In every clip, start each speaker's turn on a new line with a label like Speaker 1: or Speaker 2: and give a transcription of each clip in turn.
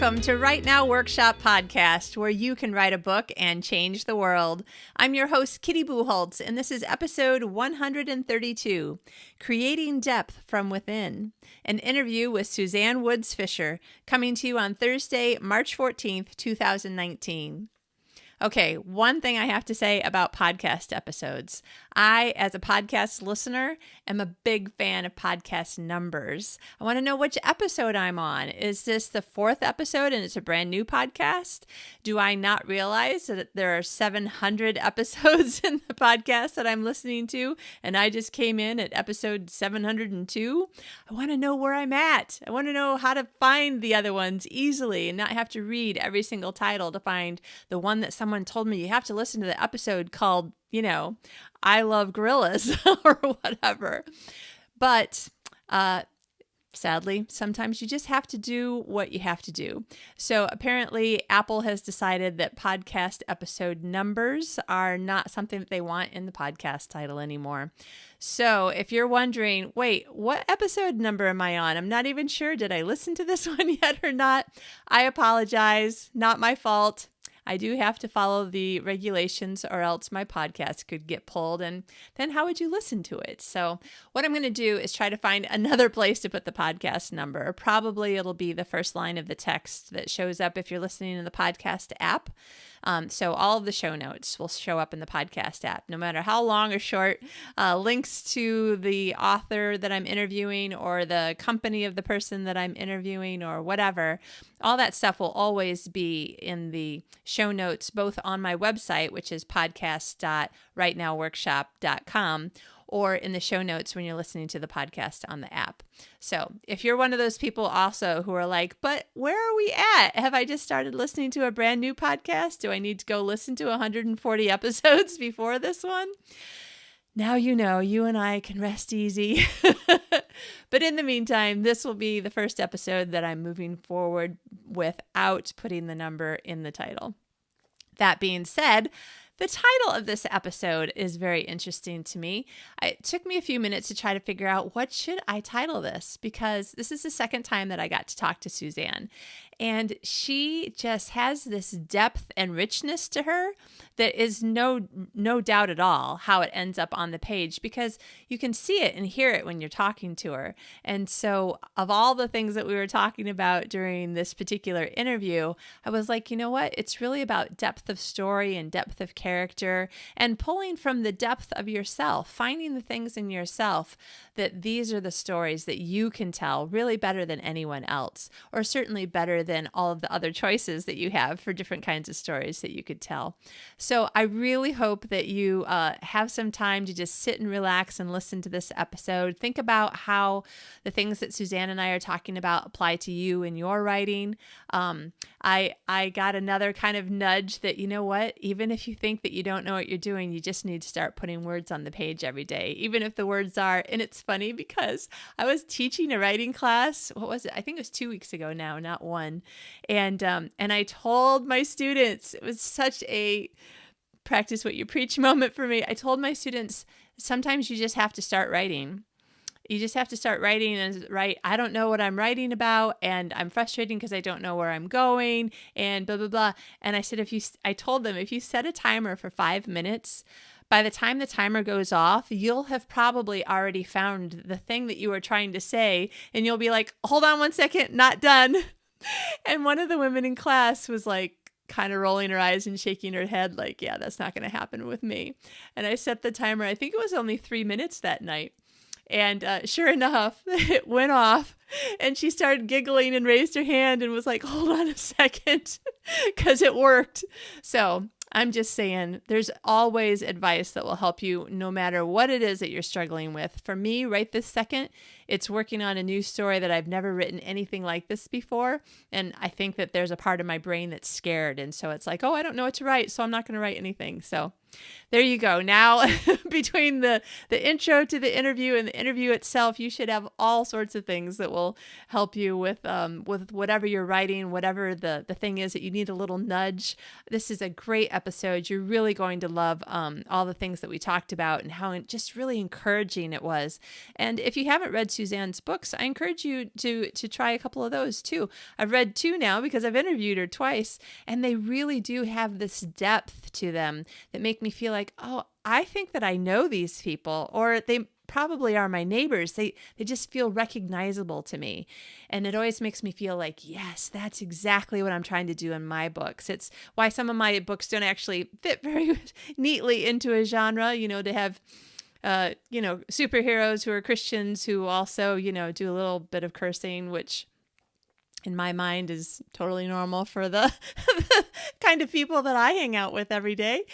Speaker 1: Welcome to Right Now Workshop Podcast, where you can write a book and change the world. I'm your host, Kitty Bucholtz, and this is episode 132, Creating Depth from Within, an interview with Suzanne Woods Fisher, coming to you on Thursday, March 14th, 2019. Okay, one thing I have to say about podcast episodes. I, as a podcast listener, am a big fan of podcast numbers. I want to know which episode I'm on. Is this the 4th episode and it's a brand new podcast? Do I not realize that there are 700 episodes in the podcast that I'm listening to, and I just came in at episode 702? I want to know where I'm at. I want to know how to find the other ones easily and not have to read every single title to find the one that someone told me you have to listen to the episode called, I Love Gorillas or whatever. But sadly, sometimes you just have to do what you have to do. So apparently Apple has decided that podcast episode numbers are not something that they want in the podcast title anymore. So if you're wondering, wait, what episode number am I on? I'm not even sure. Did I listen to this one yet or not? I apologize. Not my fault. I do have to follow the regulations or else my podcast could get pulled, and then how would you listen to it? So what I'm going to do is try to find another place to put the podcast number. Probably it'll be the first line of the text that shows up if you're listening in the podcast app. So all of the show notes will show up in the podcast app, no matter how long or short. Links to the author that I'm interviewing or the company of the person that I'm interviewing or whatever. All that stuff will always be in the show notes, both on my website, which is podcast.rightnowworkshop.com, or in the show notes when you're listening to the podcast on the app. So if you're one of those people also who are like, but where are we at? Have I just started listening to a brand new podcast? Do I need to go listen to 140 episodes before this one? Now you know, you and I can rest easy. But in the meantime, this will be the first episode that I'm moving forward without putting the number in the title. That being said, the title of this episode is very interesting to me. It took me a few minutes to try to figure out what should I title this, because this is the second time that I got to talk to Suzanne. And she just has this depth and richness to her that is no doubt at all how it ends up on the page, because you can see it and hear it when you're talking to her. And so of all the things that we were talking about during this particular interview, I was like, you know what? It's really about depth of story and depth of character and pulling from the depth of yourself, finding the things in yourself that these are the stories that you can tell really better than anyone else, or certainly better than all of the other choices that you have for different kinds of stories that you could tell. So I really hope that you have some time to just sit and relax and listen to this episode. Think about how the things that Suzanne and I are talking about apply to you in your writing. I got another kind of nudge that, you know what, even if you think that you don't know what you're doing, you just need to start putting words on the page every day, even if the words are, and it's funny because I was teaching a writing class, what was it? I think it was 2 weeks ago now, not one. And I told my students, it was such a practice what you preach moment for me. I told my students, sometimes you just have to start writing. You just have to start writing and write, I don't know what I'm writing about, and I'm frustrated because I don't know where I'm going, and blah, blah, blah. And I said, I told them, if you set a timer for 5 minutes, by the time the timer goes off, you'll have probably already found the thing that you were trying to say, and you'll be like, hold on 1 second, not done. And one of the women in class was like, kind of rolling her eyes and shaking her head like, yeah, that's not going to happen with me. And I set the timer, I think it was only 3 minutes that night. And sure enough, it went off and she started giggling and raised her hand and was like, hold on a second, because it worked. So I'm just saying, there's always advice that will help you no matter what it is that you're struggling with. For me, right this second, it's working on a new story that I've never written anything like this before. And I think that there's a part of my brain that's scared. And so it's like, oh, I don't know what to write, so I'm not going to write anything. So There you go. Now, between the intro to the interview and the interview itself, you should have all sorts of things that will help you with whatever you're writing, whatever the thing is that you need a little nudge. This is a great episode. You're really going to love all the things that we talked about and how just really encouraging it was. And if you haven't read Suzanne's books, I encourage you to try a couple of those too. I've read 2 now because I've interviewed her twice, and they really do have this depth to them that make me feel like, oh, I think that I know these people, or they probably are my neighbors. They just feel recognizable to me. And it always makes me feel like, yes, that's exactly what I'm trying to do in my books. It's why some of my books don't actually fit very neatly into a genre, to have superheroes who are Christians who also, do a little bit of cursing, which in my mind is totally normal for the kind of people that I hang out with every day.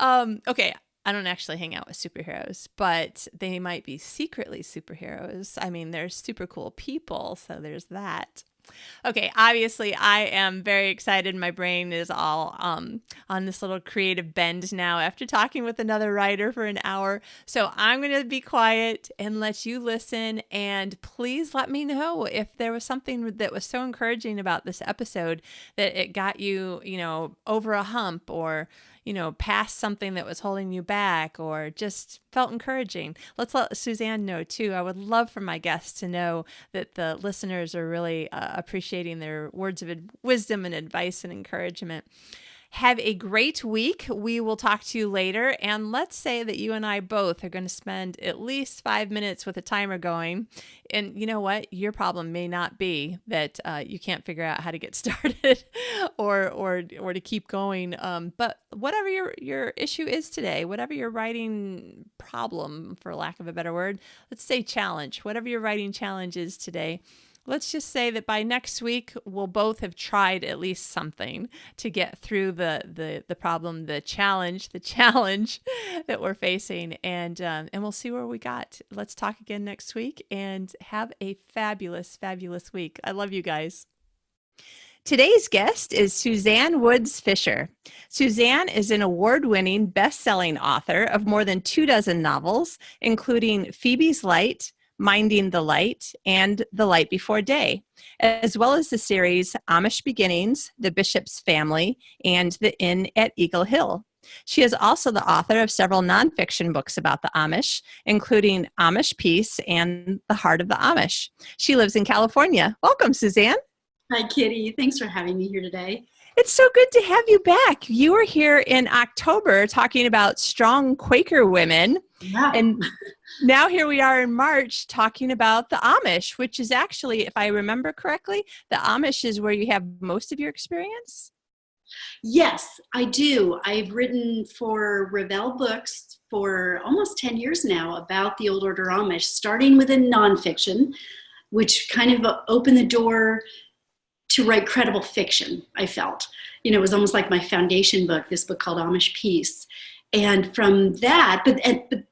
Speaker 1: Okay, I don't actually hang out with superheroes, but they might be secretly superheroes. I mean, they're super cool people, so there's that. Okay, obviously I am very excited. My brain is all on this little creative bend now after talking with another writer for an hour. So I'm going to be quiet and let you listen. And please let me know if there was something that was so encouraging about this episode that it got you, over a hump, or past something that was holding you back, or just felt encouraging. Let's let Suzanne know too. I would love for my guests to know that the listeners are really appreciating their words of wisdom and advice and encouragement. Have a great week. We will talk to you later. And let's say that you and I both are going to spend at least 5 minutes with a timer going. And you know what? Your problem may not be that you can't figure out how to get started or to keep going. But whatever your issue is today, whatever your writing problem, for lack of a better word, let's say challenge, whatever your writing challenge is today, let's just say that by next week, we'll both have tried at least something to get through the problem, the challenge that we're facing, and we'll see where we got. Let's talk again next week, and have a fabulous, fabulous week. I love you guys. Today's guest is Suzanne Woods Fisher. Suzanne is an award-winning, best-selling author of more than 24 novels, including Phoebe's Light, Minding the Light, and The Light Before Day, as well as the series Amish Beginnings, The Bishop's Family, and The Inn at Eagle Hill. She is also the author of several nonfiction books about the Amish, including Amish Peace and The Heart of the Amish. She lives in California. Welcome, Suzanne.
Speaker 2: Hi, Kitty. Thanks for having me here today.
Speaker 1: It's so good to have you back. You were here in October talking about strong Quaker women.
Speaker 2: Yeah.
Speaker 1: And now here we are in March talking about the Amish, which is actually, if I remember correctly, the Amish is where you have most of your experience?
Speaker 2: Yes, I do. I've written for Revell Books for almost 10 years now about the Old Order Amish, starting with a nonfiction, which kind of opened the door to write credible fiction, I felt. It was almost like my foundation book, this book called Amish Peace. And from that, but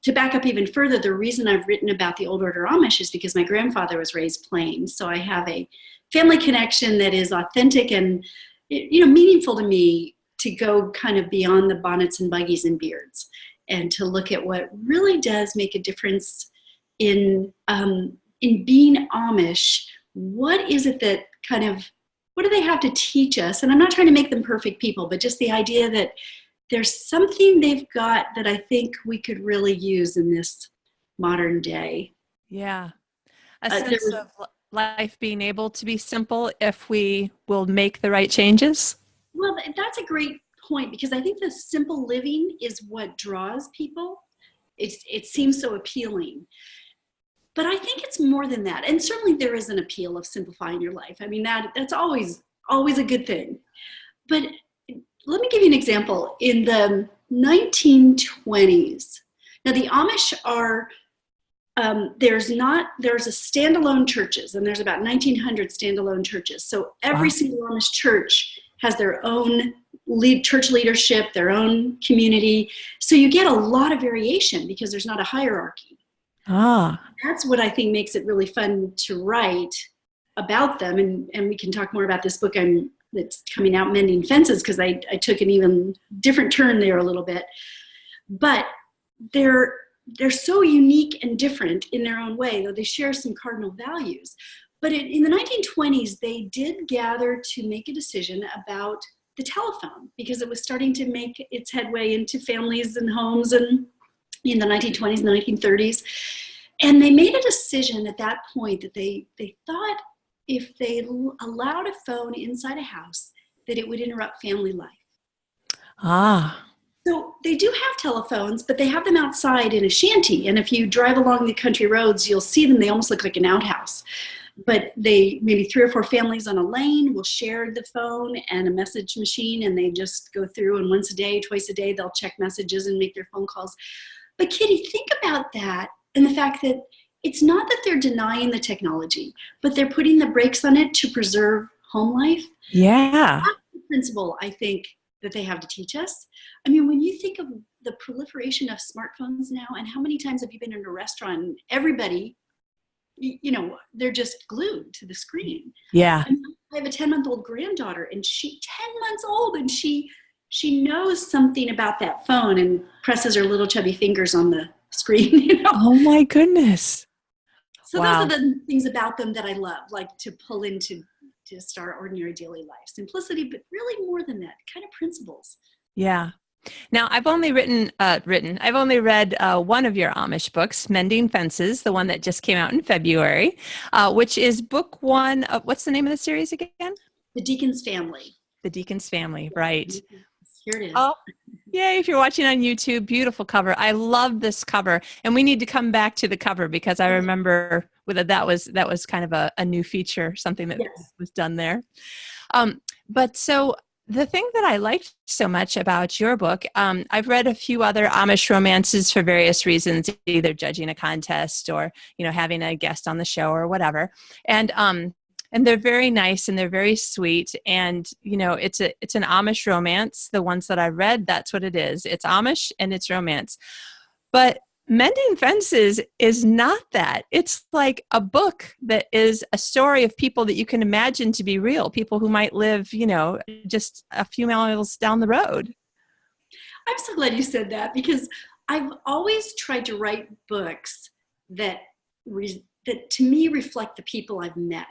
Speaker 2: to back up even further, the reason I've written about the Old Order Amish is because my grandfather was raised Plains. So I have a family connection that is authentic and, meaningful to me, to go kind of beyond the bonnets and buggies and beards, and to look at what really does make a difference in being Amish. What is it that what do they have to teach us? And I'm not trying to make them perfect people, but just the idea that there's something they've got that I think we could really use in this modern day.
Speaker 1: Yeah. A sense of life being able to be simple if we will make the right changes.
Speaker 2: Well, that's a great point, because I think the simple living is what draws people. It seems so appealing. But I think it's more than that. And certainly there is an appeal of simplifying your life. I mean, that's always a good thing. But let me give you an example. In the 1920s, now the Amish are, there's a standalone churches, and there's about 1,900 standalone churches. So every single Amish church has their own church leadership, their own community. So you get a lot of variation because there's not a hierarchy. That's what I think makes it really fun to write about them. And we can talk more about this book that's coming out, Mending Fences, because I took an even different turn there a little bit. but they're so unique and different in their own way, though they share some cardinal values. But in the 1920s, they did gather to make a decision about the telephone, because it was starting to make its headway into families and homes and in the 1920s and the 1930s. And they made a decision at that point that they thought if they allowed a phone inside a house, that it would interrupt family life.
Speaker 1: Ah.
Speaker 2: So they do have telephones, but they have them outside in a shanty. And if you drive along the country roads, you'll see them. They almost look like an outhouse. But maybe 3 or 4 families on a lane will share the phone and a message machine, and they just go through, and once a day, twice a day, they'll check messages and make their phone calls. But Kitty, think about that and the fact that it's not that they're denying the technology, but they're putting the brakes on it to preserve home life.
Speaker 1: Yeah.
Speaker 2: That's the principle, I think, that they have to teach us. I mean, when you think of the proliferation of smartphones now, and how many times have you been in a restaurant and everybody, they're just glued to the screen.
Speaker 1: Yeah.
Speaker 2: I have a 10-month-old granddaughter, and 10 months old, and she knows something about that phone and presses her little chubby fingers on the screen.
Speaker 1: Oh my goodness.
Speaker 2: So
Speaker 1: Wow.
Speaker 2: Those are the things about them that I love, like to pull into just our ordinary daily life. Simplicity, but really more than that, kind of principles.
Speaker 1: Yeah. Now, I've only read one of your Amish books, Mending Fences, the one that just came out in February, which is book 1 of, what's the name of the series again?
Speaker 2: The Deacon's Family.
Speaker 1: The Deacon's Family, right.
Speaker 2: Here it is.
Speaker 1: Oh, yay. If you're watching on YouTube, beautiful cover. I love this cover. And we need to come back to the cover, because I remember that was kind of a new feature, something that was done there. But so the thing that I liked so much about your book, I've read a few other Amish romances for various reasons, either judging a contest or, having a guest on the show or whatever. And they're very nice and they're very sweet. And, it's an Amish romance. The ones that I've read, that's what it is. It's Amish and it's romance. But Mending Fences is not that. It's like a book that is a story of people that you can imagine to be real, people who might live, just a few miles down the road.
Speaker 2: I'm so glad you said that, because I've always tried to write books that to me reflect the people I've met,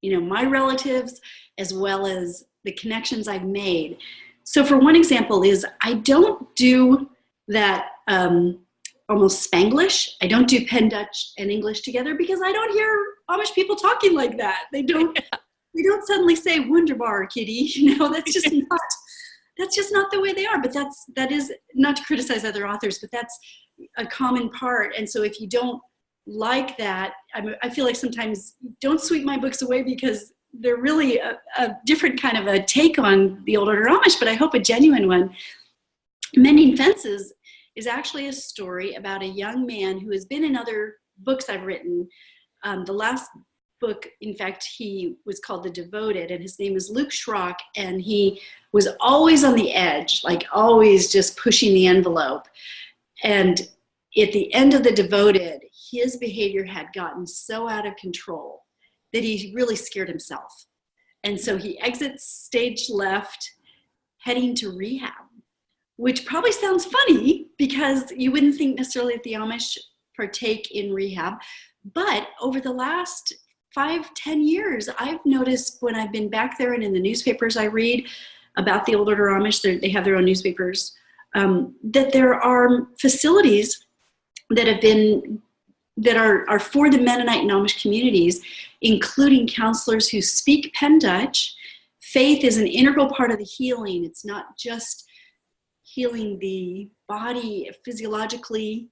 Speaker 2: my relatives, as well as the connections I've made. So for one example is, I don't do that almost Spanglish. I don't do Penn Dutch and English together, because I don't hear Amish people talking like that. They don't suddenly say "Wunderbar, Kitty." That's just not the way they are. But that is not to criticize other authors, but that's a common part. And so if you don't like that, I feel like sometimes don't sweep my books away, because they're really a different kind of a take on the Old Order Amish, but I hope a genuine one. Mending Fences is actually a story about a young man who has been in other books I've written. The last book, in fact, he was called The Devoted, and his name is Luke Schrock, and he was always on the edge, like always just pushing the envelope. And at the end of The Devoted, his behavior had gotten so out of control that he really scared himself. And so he exits stage left, heading to rehab, which probably sounds funny, because you wouldn't think necessarily that the Amish partake in rehab. But over the last 5-10 years, I've noticed when I've been back there and in the newspapers I read about the Old Order Amish, they have their own newspapers, that there are facilities that are for the Mennonite and Amish communities, including counselors who speak Penn Dutch. Faith is an integral part of the healing. It's not just healing the body physiologically,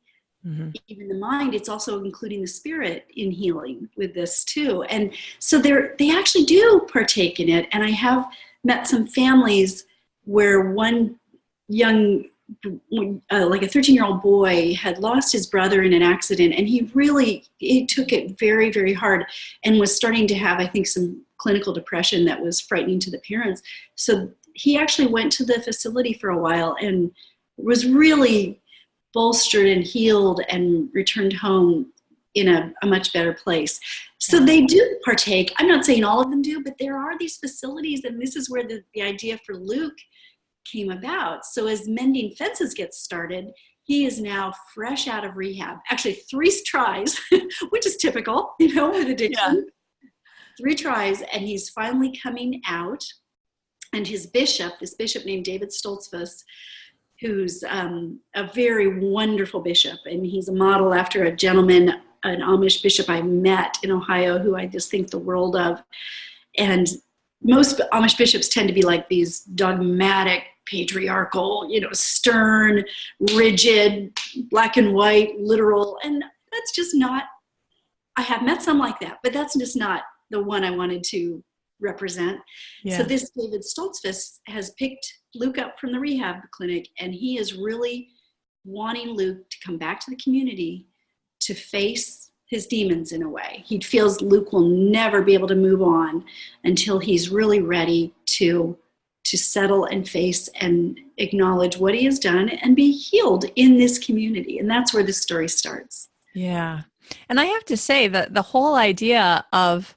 Speaker 2: even the mind. It's also including the spirit in healing with this too. And so they actually do partake in it. And I have met some families where one young, like a 13-year-old boy, had lost his brother in an accident, and he took it very, very hard, and was starting to have, I think, some clinical depression that was frightening to the parents. So he actually went to the facility for a while and was really bolstered and healed and returned home in a much better place. So they do partake. I'm not saying all of them do, but there are these facilities, and this is where the idea for Luke came about. So as Mending Fences gets started, He is now fresh out of rehab. Actually, 3 tries, which is typical, with addiction. 3 tries, and he's finally coming out. And his bishop, this bishop named David Stoltzfus, who's a very wonderful bishop, and he's a model after a gentleman, an Amish bishop I met in Ohio, who I just think the world of. And most Amish bishops tend to be like these dogmatic, patriarchal, stern, rigid, black and white, literal. And that's just not, I have met some like that, but that's just not the one I wanted to represent. Yeah. So this David Stoltzfus has picked Luke up from the rehab clinic, and he is really wanting Luke to come back to the community to face his demons in a way. He feels Luke will never be able to move on until he's really ready to settle and face and acknowledge what he has done and be healed in this community. And that's where the story starts.
Speaker 1: Yeah. And I have to say that the whole idea of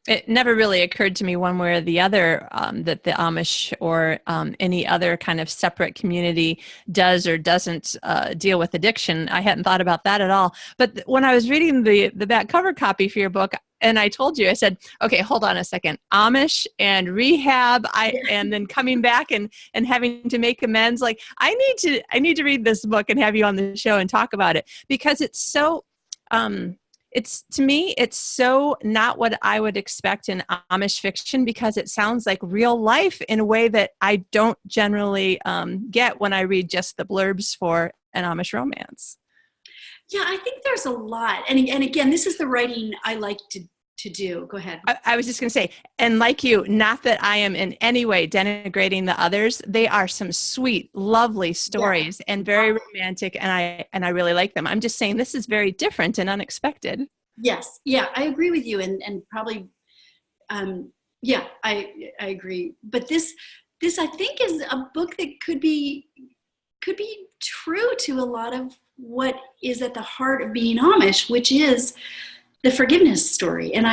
Speaker 1: it never really occurred to me one way or the other that the Amish or any other kind of separate community does or doesn't deal with addiction. I hadn't thought about that at all. But when I was reading the back cover copy for your book, and I told you, I said, okay, hold on a second, Amish and rehab, and then coming back and having to make amends. Like I need to read this book and have you on the show and talk about it, because it's so. To me, it's so not what I would expect in Amish fiction, because it sounds like real life in a way that I don't generally get when I read just the blurbs for an Amish romance.
Speaker 2: Yeah, I think there's a lot. And again, this is the writing I like to do. Go ahead.
Speaker 1: I was just going to say, and like you, not that I am in any way denigrating the others. They are some sweet, lovely stories and very romantic, and I really like them. I'm just saying this is very different and unexpected.
Speaker 2: Yes. Yeah, I agree with you. And probably, I agree. But this I think is a book that could be true to a lot of what is at the heart of being Amish, which is the forgiveness story. And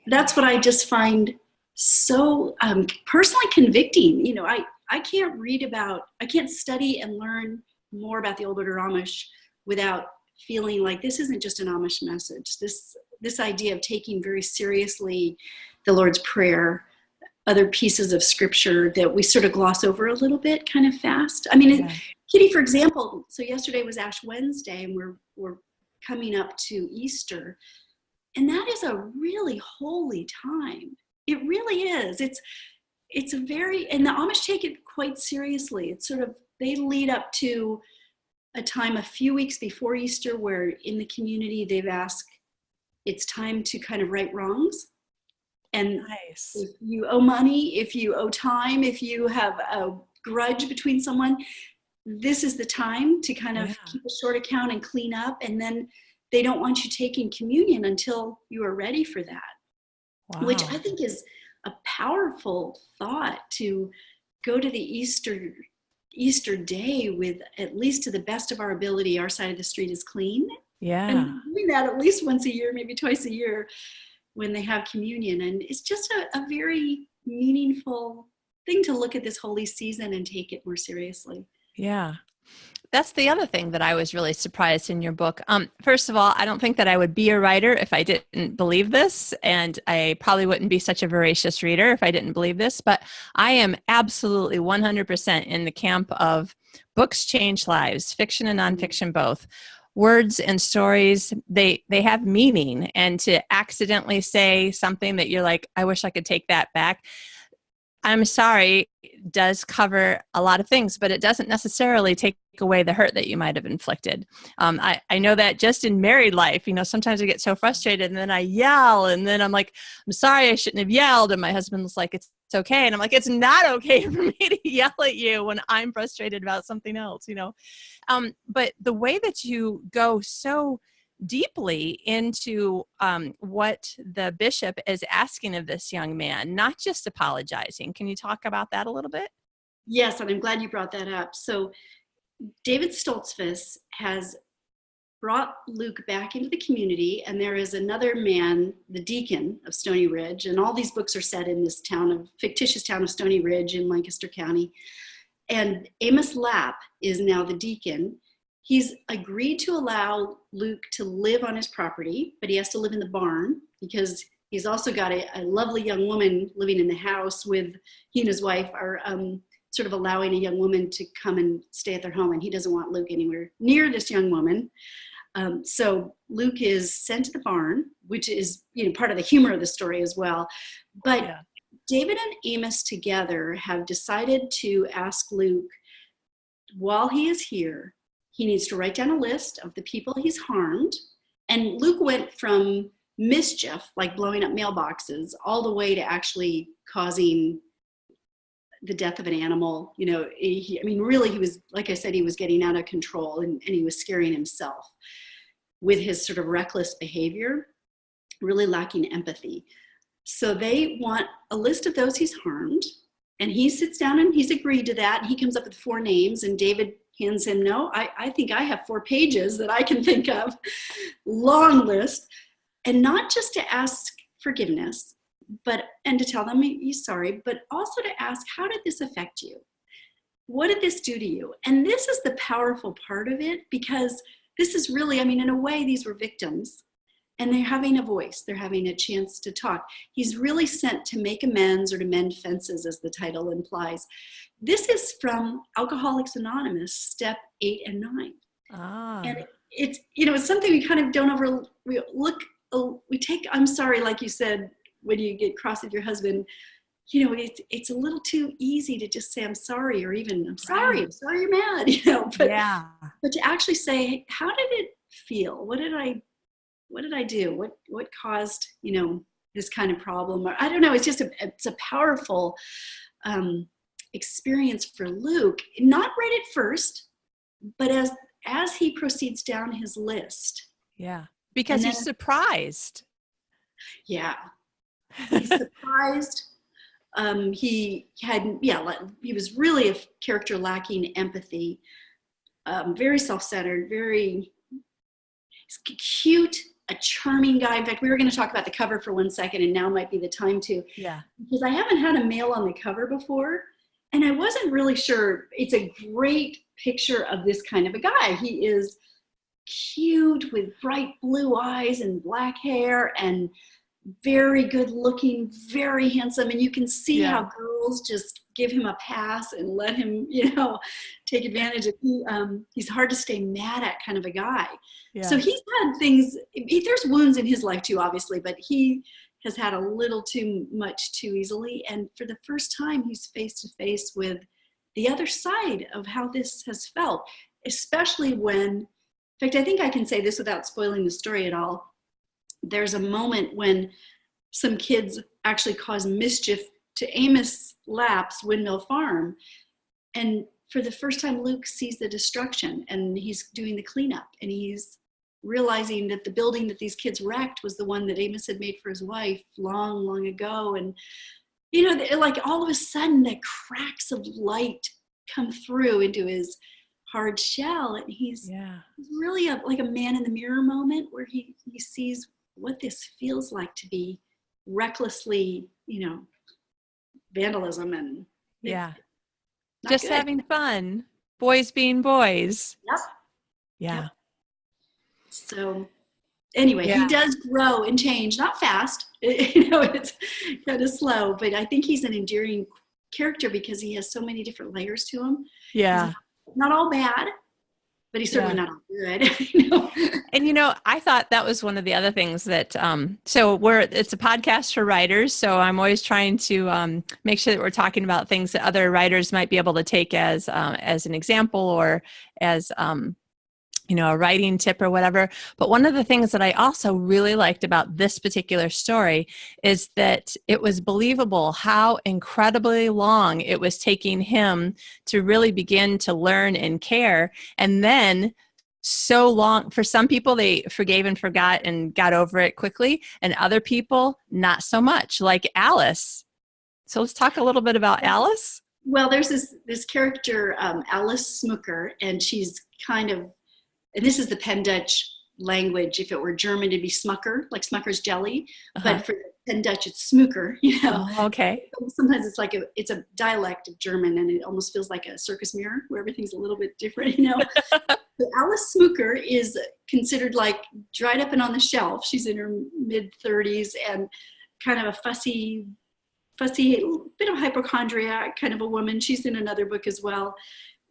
Speaker 2: that's what I just find so personally convicting. I can't study and learn more about the Old Order Amish without feeling like this isn't just an Amish message. This idea of taking very seriously the Lord's Prayer, other pieces of scripture that we sort of gloss over a little bit kind of fast. I mean, Kitty, for example, so yesterday was Ash Wednesday, and we're coming up to Easter. And that is a really holy time. It really is. It's a very, and the Amish take it quite seriously. It's sort of, they lead up to a time a few weeks before Easter where in the community they've asked, it's time to kind of right wrongs. And nice. If you owe money, if you owe time, if you have a grudge between someone, this is the time to kind of keep a short account and clean up. And then they don't want you taking communion until you are ready for that, which I think is a powerful thought, to go to the Easter day with, at least to the best of our ability, our side of the street is clean. Yeah. And doing that at least once a year, maybe twice a year when they have communion. And it's just a very meaningful thing to look at this holy season and take it more seriously.
Speaker 1: Yeah. That's the other thing that I was really surprised in your book. First of all, I don't think that I would be a writer if I didn't believe this, and I probably wouldn't be such a voracious reader if I didn't believe this, but I am absolutely 100% in the camp of books change lives, fiction and nonfiction both. Words and stories, they have meaning, and to accidentally say something that you're like, I wish I could take that back, I'm sorry, does cover a lot of things, but it doesn't necessarily take away the hurt that you might have inflicted. I know that just in married life, sometimes I get so frustrated and then I yell, and then I'm like, I'm sorry, I shouldn't have yelled. And my husband's like, it's okay. And I'm like, it's not okay for me to yell at you when I'm frustrated about something else, But the way that you go so deeply into what the bishop is asking of this young man, not just apologizing. Can you talk about that a little bit?
Speaker 2: Yes, and I'm glad you brought that up. So David Stoltzfus has brought Luke back into the community, and there is another man, the Deacon of Stony Ridge, and all these books are set in this fictitious town of Stony Ridge in Lancaster County. And Amos Lapp is now the deacon, he's agreed to allow Luke to live on his property, but he has to live in the barn because he's also got a lovely young woman living in the house with, he and his wife are sort of allowing a young woman to come and stay at their home, and he doesn't want Luke anywhere near this young woman. So Luke is sent to the barn, which is, part of the humor of the story as well. But David and Amos together have decided to ask Luke, while he is here, he needs to write down a list of the people he's harmed. And Luke went from mischief, like blowing up mailboxes, all the way to actually causing the death of an animal. Really, he was, like I said, he was getting out of control, and he was scaring himself with his sort of reckless behavior, really lacking empathy. So they want a list of those he's harmed, and he sits down and he's agreed to that. And he comes up with 4 names, and David hands him, no, I think I have 4 pages that I can think of, long list. And not just to ask forgiveness, and to tell them he's sorry, but also to ask, how did this affect you? What did this do to you? And this is the powerful part of it, because this is really, in a way, these were victims, and they're having a voice. They're having a chance to talk. He's really sent to make amends or to mend fences, as the title implies. This is from Alcoholics Anonymous, step 8 and 9. And it's, it's something we kind of don't overlook. We take, I'm sorry, like you said, when you get cross with your husband, it's a little too easy to just say, I'm sorry, or even, I'm sorry you're mad, but to actually say, how did it feel? What did I do? What caused, this kind of problem? Or I don't know. It's just it's a powerful experience for Luke, not right at first, but as he proceeds down his list.
Speaker 1: Yeah. Because he's surprised.
Speaker 2: Yeah. He's surprised. He was really a character lacking empathy, very self-centered, very cute, a charming guy. In fact, we were going to talk about the cover for 1 second, and now might be the time to.
Speaker 1: Yeah. Because
Speaker 2: I haven't had a male on the cover before, and I wasn't really sure. It's a great picture of this kind of a guy. He is cute with bright blue eyes and black hair, and very good looking, very handsome. And you can see how girls just give him a pass and let him, take advantage of. He's hard to stay mad at kind of a guy. Yeah. So he's had things, there's wounds in his life too, obviously, but he has had a little too much too easily. And for the first time, he's face to face with the other side of how this has felt, especially when, in fact, I think I can say this without spoiling the story at all. There's a moment when some kids actually cause mischief to Amos Lapp's Windmill Farm. And for the first time, Luke sees the destruction, and he's doing the cleanup, and he's realizing that the building that these kids wrecked was the one that Amos had made for his wife long, long ago. And, like all of a sudden, the cracks of light come through into his hard shell, and he's really like a man in the mirror moment where he sees what this feels like to be recklessly, vandalism and
Speaker 1: just good. Having fun, boys being boys. Yep.
Speaker 2: So anyway, he does grow and change, not fast. It's kind of slow, but I think he's an endearing character because he has so many different layers to him.
Speaker 1: Yeah.
Speaker 2: Not all bad, but he's certainly not all good.
Speaker 1: And, I thought that was one of the other things that, it's a podcast for writers. So I'm always trying to make sure that we're talking about things that other writers might be able to take as an example or as, a writing tip or whatever. But one of the things that I also really liked about this particular story is that it was believable how incredibly long it was taking him to really begin to learn and care. And then so long, for some people, they forgave and forgot and got over it quickly. And other people, not so much, like Alice. So let's talk a little bit about Alice.
Speaker 2: Well, there's this character, Alice Smucker, and she's kind of, and this is the Penn Dutch language. If it were German, it'd be Smucker, like Smucker's jelly. But Penn Dutch, it's Smooker, you know.
Speaker 1: Oh, okay.
Speaker 2: Sometimes it's a dialect of German, and it almost feels like a circus mirror where everything's a little bit different, you know. So Alice Smooker is considered like dried up and on the shelf. She's in her mid-30s and kind of a fussy bit of hypochondriac kind of a woman. She's in another book as well.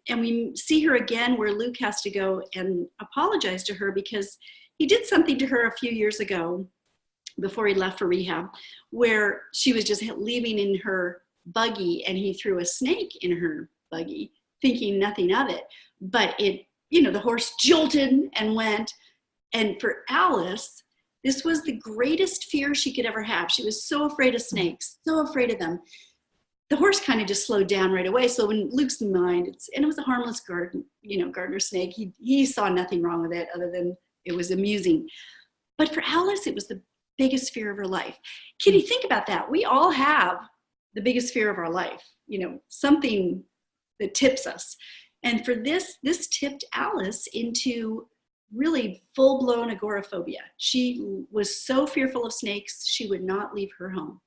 Speaker 2: And we see her again where Luke has to go and apologize to her because he did something to her a few years ago before he left for rehab, where she was just leaving in her buggy and he threw a snake in her buggy, thinking nothing of it. But it, you know, the horse jolted and went. And for Alice, this was the greatest fear she could ever have. She was so afraid of snakes, so afraid of them. The horse kind of just slowed down right away. So in Luke's mind, and it was a harmless gardener snake. He saw nothing wrong with it other than it was amusing. But for Alice, it was the biggest fear of her life. Kitty, think about that. We all have the biggest fear of our life, you know, something that tips us. And for this tipped Alice into really full-blown agoraphobia. She was so fearful of snakes, she would not leave her home.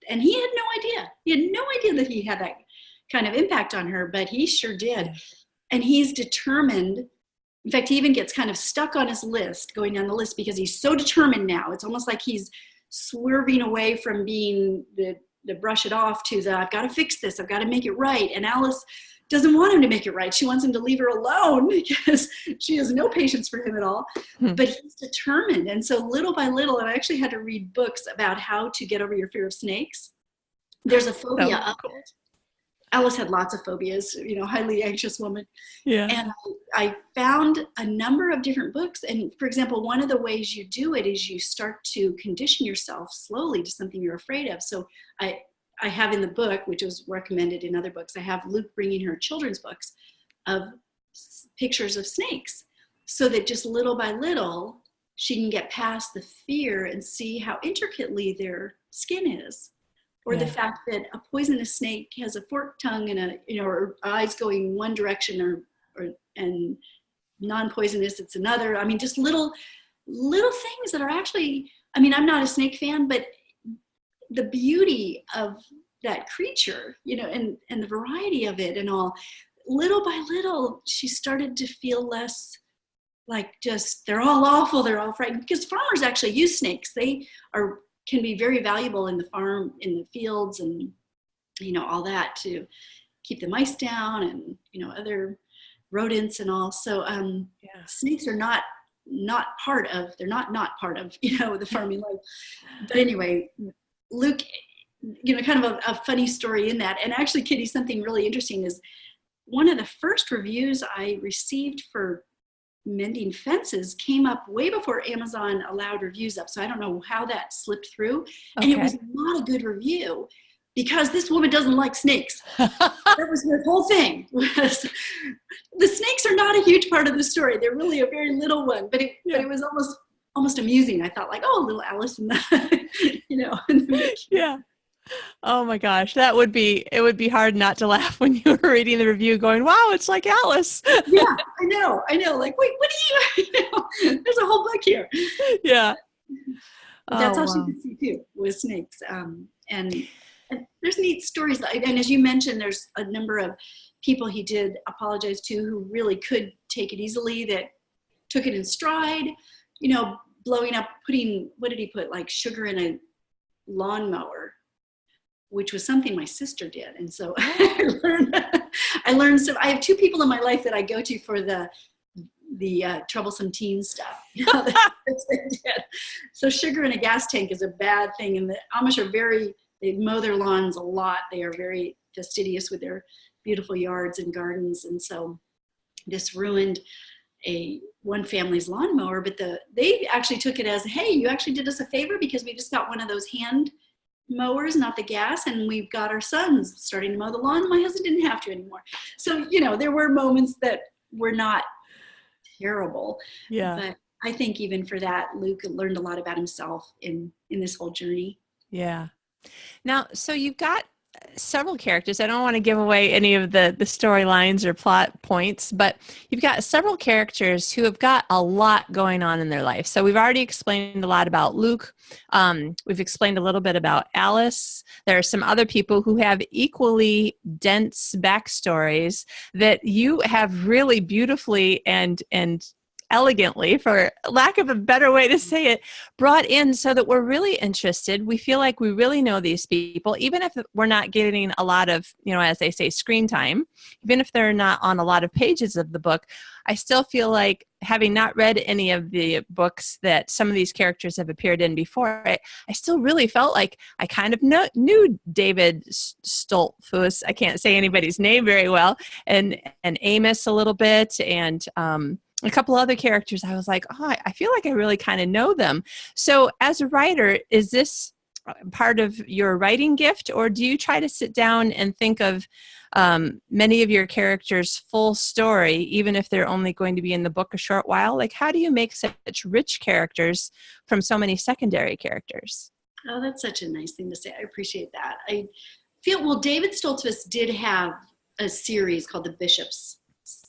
Speaker 2: And he had no idea. He had no idea that he had that kind of impact on her, but he sure did. And he's determined. In fact, he even gets kind of stuck on his list, going down the list, because he's so determined now. It's almost like he's swerving away from being the brush it off to the, I've got to fix this, I've got to make it right. And Alice doesn't want him to make it right. She wants him to leave her alone because she has no patience for him at all. But he's determined. And so little by little, and I actually had to read books about how to get over your fear of snakes. There's a phobia of it. Alice had lots of phobias, you know, highly anxious woman. Yeah. And I found a number of different books. And for example, one of the ways you do it is you start to condition yourself slowly to something you're afraid of. So I have in the book, which was recommended in other books, I have Luke bringing her children's books of pictures of snakes so that just little by little, she can get past the fear and see how intricately their skin is. Or the fact that a poisonous snake has a forked tongue and or eyes going one direction and non-poisonous, it's another. I mean, just little things that are actually, I mean, I'm not a snake fan, but the beauty of that creature, you know, and the variety of it and all, little by little, she started to feel less like just, they're all awful, they're all frightened, because farmers actually use snakes. They can be very valuable in the farm, in the fields and, you know, all that to keep the mice down and, you know, other rodents and all. So snakes are not part of, you know, the farming life. But anyway, Luke, you know, kind of a funny story in that. And actually, Kitty, something really interesting is one of the first reviews I received for Mending Fences came up way before Amazon allowed reviews up. So I don't know how that slipped through. And it was not a good review because this woman doesn't like snakes. That was her whole thing. Was the snakes are not a huge part of the story. They're really a very little one, but it was almost amusing. I thought like, oh, little Alice in the, you know.
Speaker 1: Yeah. Oh my gosh, it would be hard not to laugh when you were reading the review going, wow, it's like Alice.
Speaker 2: Yeah, I know. Like, wait, what do you know, there's a whole book here.
Speaker 1: Yeah.
Speaker 2: That's all she could see too, was snakes. And there's neat stories. And as you mentioned, there's a number of people he did apologize to who really could take it easily, that took it in stride, you know, blowing up, what did he put, like sugar in a lawnmower, which was something my sister did. And so I learned some, I have two people in my life that I go to for the troublesome teen stuff. You know, that's what they did. So sugar in a gas tank is a bad thing. And the Amish are they mow their lawns a lot. They are very fastidious with their beautiful yards and gardens. And so this ruined one family's lawnmower, but they actually took it as, hey, you actually did us a favor because we just got one of those hand mowers, not the gas, and we've got our sons starting to mow the lawn. My husband didn't have to anymore. So, you know, there were moments that were not terrible. Yeah. But I think even for that, Luke learned a lot about himself in this whole journey.
Speaker 1: Yeah. Now, so you've got several characters. I don't want to give away any of the storylines or plot points, but you've got several characters who have got a lot going on in their life. So we've already explained a lot about Luke. We've explained a little bit about Alice. There are some other people who have equally dense backstories that you have really beautifully and elegantly, for lack of a better way to say it, brought in so that we're really interested. We feel like we really know these people, even if we're not getting a lot of, as they say, screen time, even if they're not on a lot of pages of the book. I still feel like, having not read any of the books that some of these characters have appeared in before, I still really felt like I kind of knew David Stoltzfus. I can't say anybody's name very well, and Amos a little bit, and a couple other characters. I was like, I feel like I really kind of know them. So as a writer, is this part of your writing gift, or do you try to sit down and think of many of your characters' full story, even if they're only going to be in the book a short while? Like, how do you make such rich characters from so many secondary characters?
Speaker 2: Oh, that's such a nice thing to say. I appreciate that. I feel, well, David Stoltzfus did have a series called The Bishop's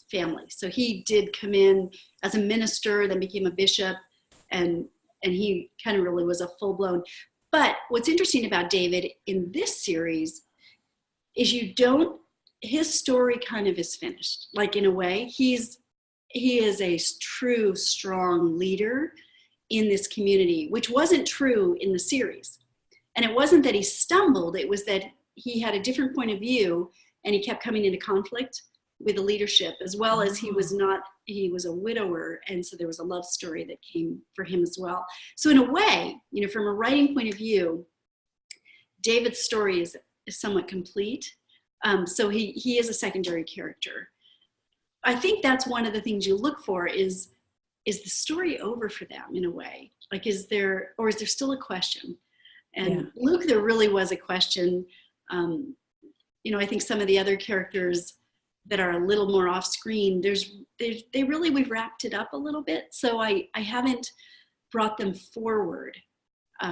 Speaker 2: Family. So he did come in as a minister, then became a bishop, and he kind of really was a full-blown. But what's interesting about David in this series is his story kind of is finished. Like, in a way, he is a true, strong leader in this community, which wasn't true in the series. And it wasn't that he stumbled, it was that he had a different point of view, and he kept coming into conflict with the leadership, as well as he was a widower, and so there was a love story that came for him as well. So in a way, from a writing point of view, David's story is somewhat complete. So he is a secondary character. I think that's one of the things you look for is the story over for them, in a way? Like, is there still a question? And Luke, there really was a question. I think some of the other characters that are a little more off screen, we've wrapped it up a little bit. So I haven't brought them forward.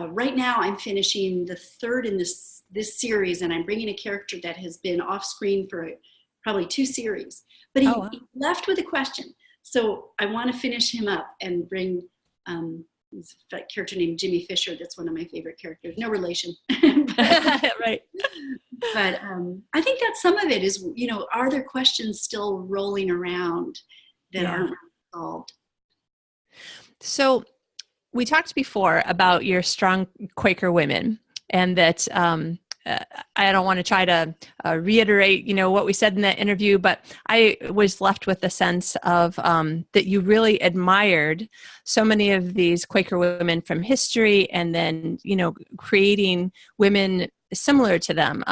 Speaker 2: Right now I'm finishing the third in this series, and I'm bringing a character that has been off screen for probably 2 series, but he left with a question. So I want to finish him up and bring a character named Jimmy Fisher. That's one of my favorite characters. No relation.
Speaker 1: Right.
Speaker 2: But I think that some of it is, are there questions still rolling around that aren't solved?
Speaker 1: So we talked before about your strong Quaker women, and that I don't want to try to reiterate, what we said in that interview, but I was left with the sense of that you really admired so many of these Quaker women from history, and then, creating women similar to them.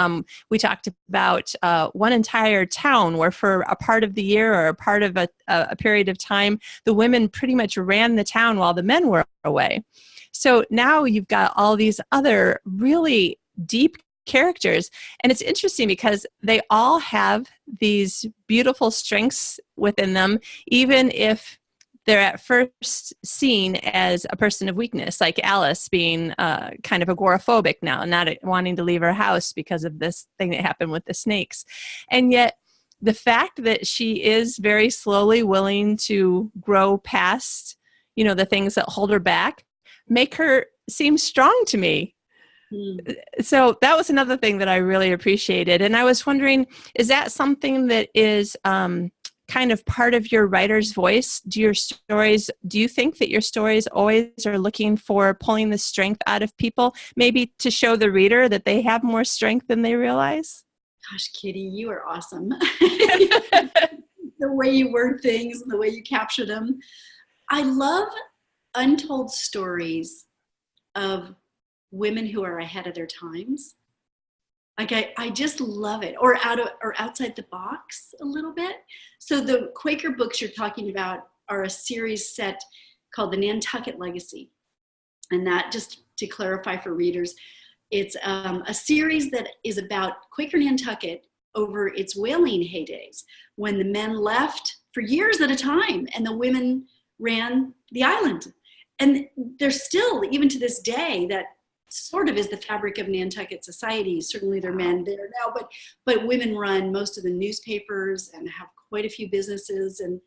Speaker 1: We talked about one entire town where, for a part of the year or a part of a period of time, the women pretty much ran the town while the men were away. So now you've got all these other really deep characters, and it's interesting because they all have these beautiful strengths within them, even if they're at first seen as a person of weakness, like Alice being kind of agoraphobic now, not wanting to leave her house because of this thing that happened with the snakes. And yet the fact that she is very slowly willing to grow past, the things that hold her back, make her seem strong to me. So that was another thing that I really appreciated. And I was wondering, is that something that is kind of part of your writer's voice? Do you think that your stories always are looking for pulling the strength out of people, maybe to show the reader that they have more strength than they realize?
Speaker 2: Gosh, Kitty, you are awesome. The way you word things and the way you capture them. I love untold stories of women who are ahead of their times. Like, I just love it, or outside the box a little bit. So the Quaker books you're talking about are a series set called The Nantucket Legacy. And that, just to clarify for readers, it's a series that is about Quaker Nantucket over its whaling heydays, when the men left for years at a time and the women ran the island. And there's still, even to this day, that sort of is the fabric of Nantucket society. Certainly there are men there now, but women run most of the newspapers and have quite a few businesses, and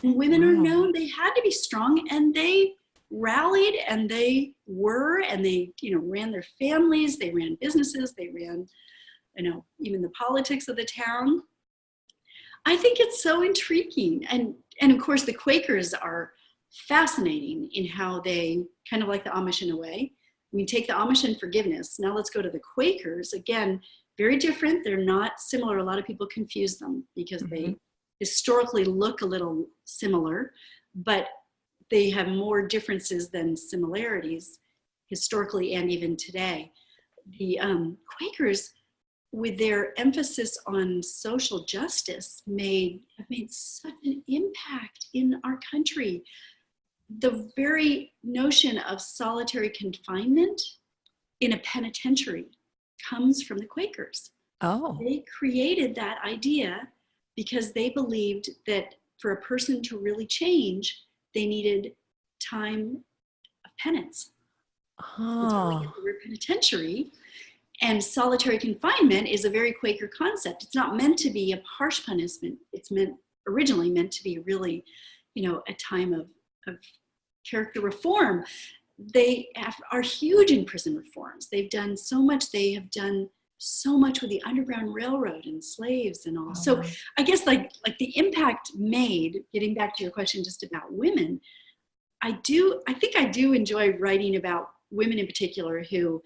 Speaker 2: women are known, they had to be strong, and they rallied, and they ran their families, they ran businesses, they ran, even the politics of the town. I think it's so intriguing. And of course the Quakers are fascinating in how they, kind of like the Amish in a way. We take the Amish in forgiveness. Now let's go to the Quakers. Again, very different. They're not similar. A lot of people confuse them because they historically look a little similar, but they have more differences than similarities historically and even today. The Quakers, with their emphasis on social justice, have made such an impact in our country. The very notion of solitary confinement in a penitentiary comes from the Quakers.
Speaker 1: Oh.
Speaker 2: They created that idea because they believed that for a person to really change, they needed time of penance. That's where we get the word penitentiary. And solitary confinement is a very Quaker concept. It's not meant to be a harsh punishment. It's originally meant to be really, a time of character reform. They are huge in prison reforms. They've done so much. They have done so much with the Underground Railroad and slaves and all. So I guess like the impact made, getting back to your question just about women, I think I do enjoy writing about women in particular who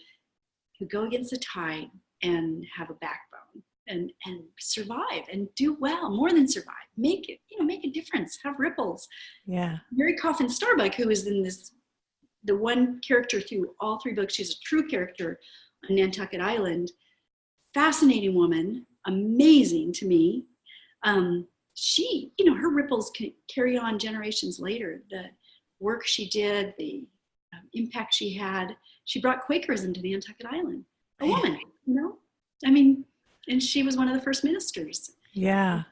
Speaker 2: go against the tide and have a backbone and survive and do well, more than survive, make a difference, have ripples.
Speaker 1: Yeah.
Speaker 2: Mary Coffin Starbuck, who is in the one character through all three books, she's a true character on Nantucket Island, fascinating woman, amazing to me. She, her ripples can carry on generations later. The work she did, the impact she had. She brought Quakers into the Nantucket Island. A woman, and she was one of the first ministers.
Speaker 1: Yeah.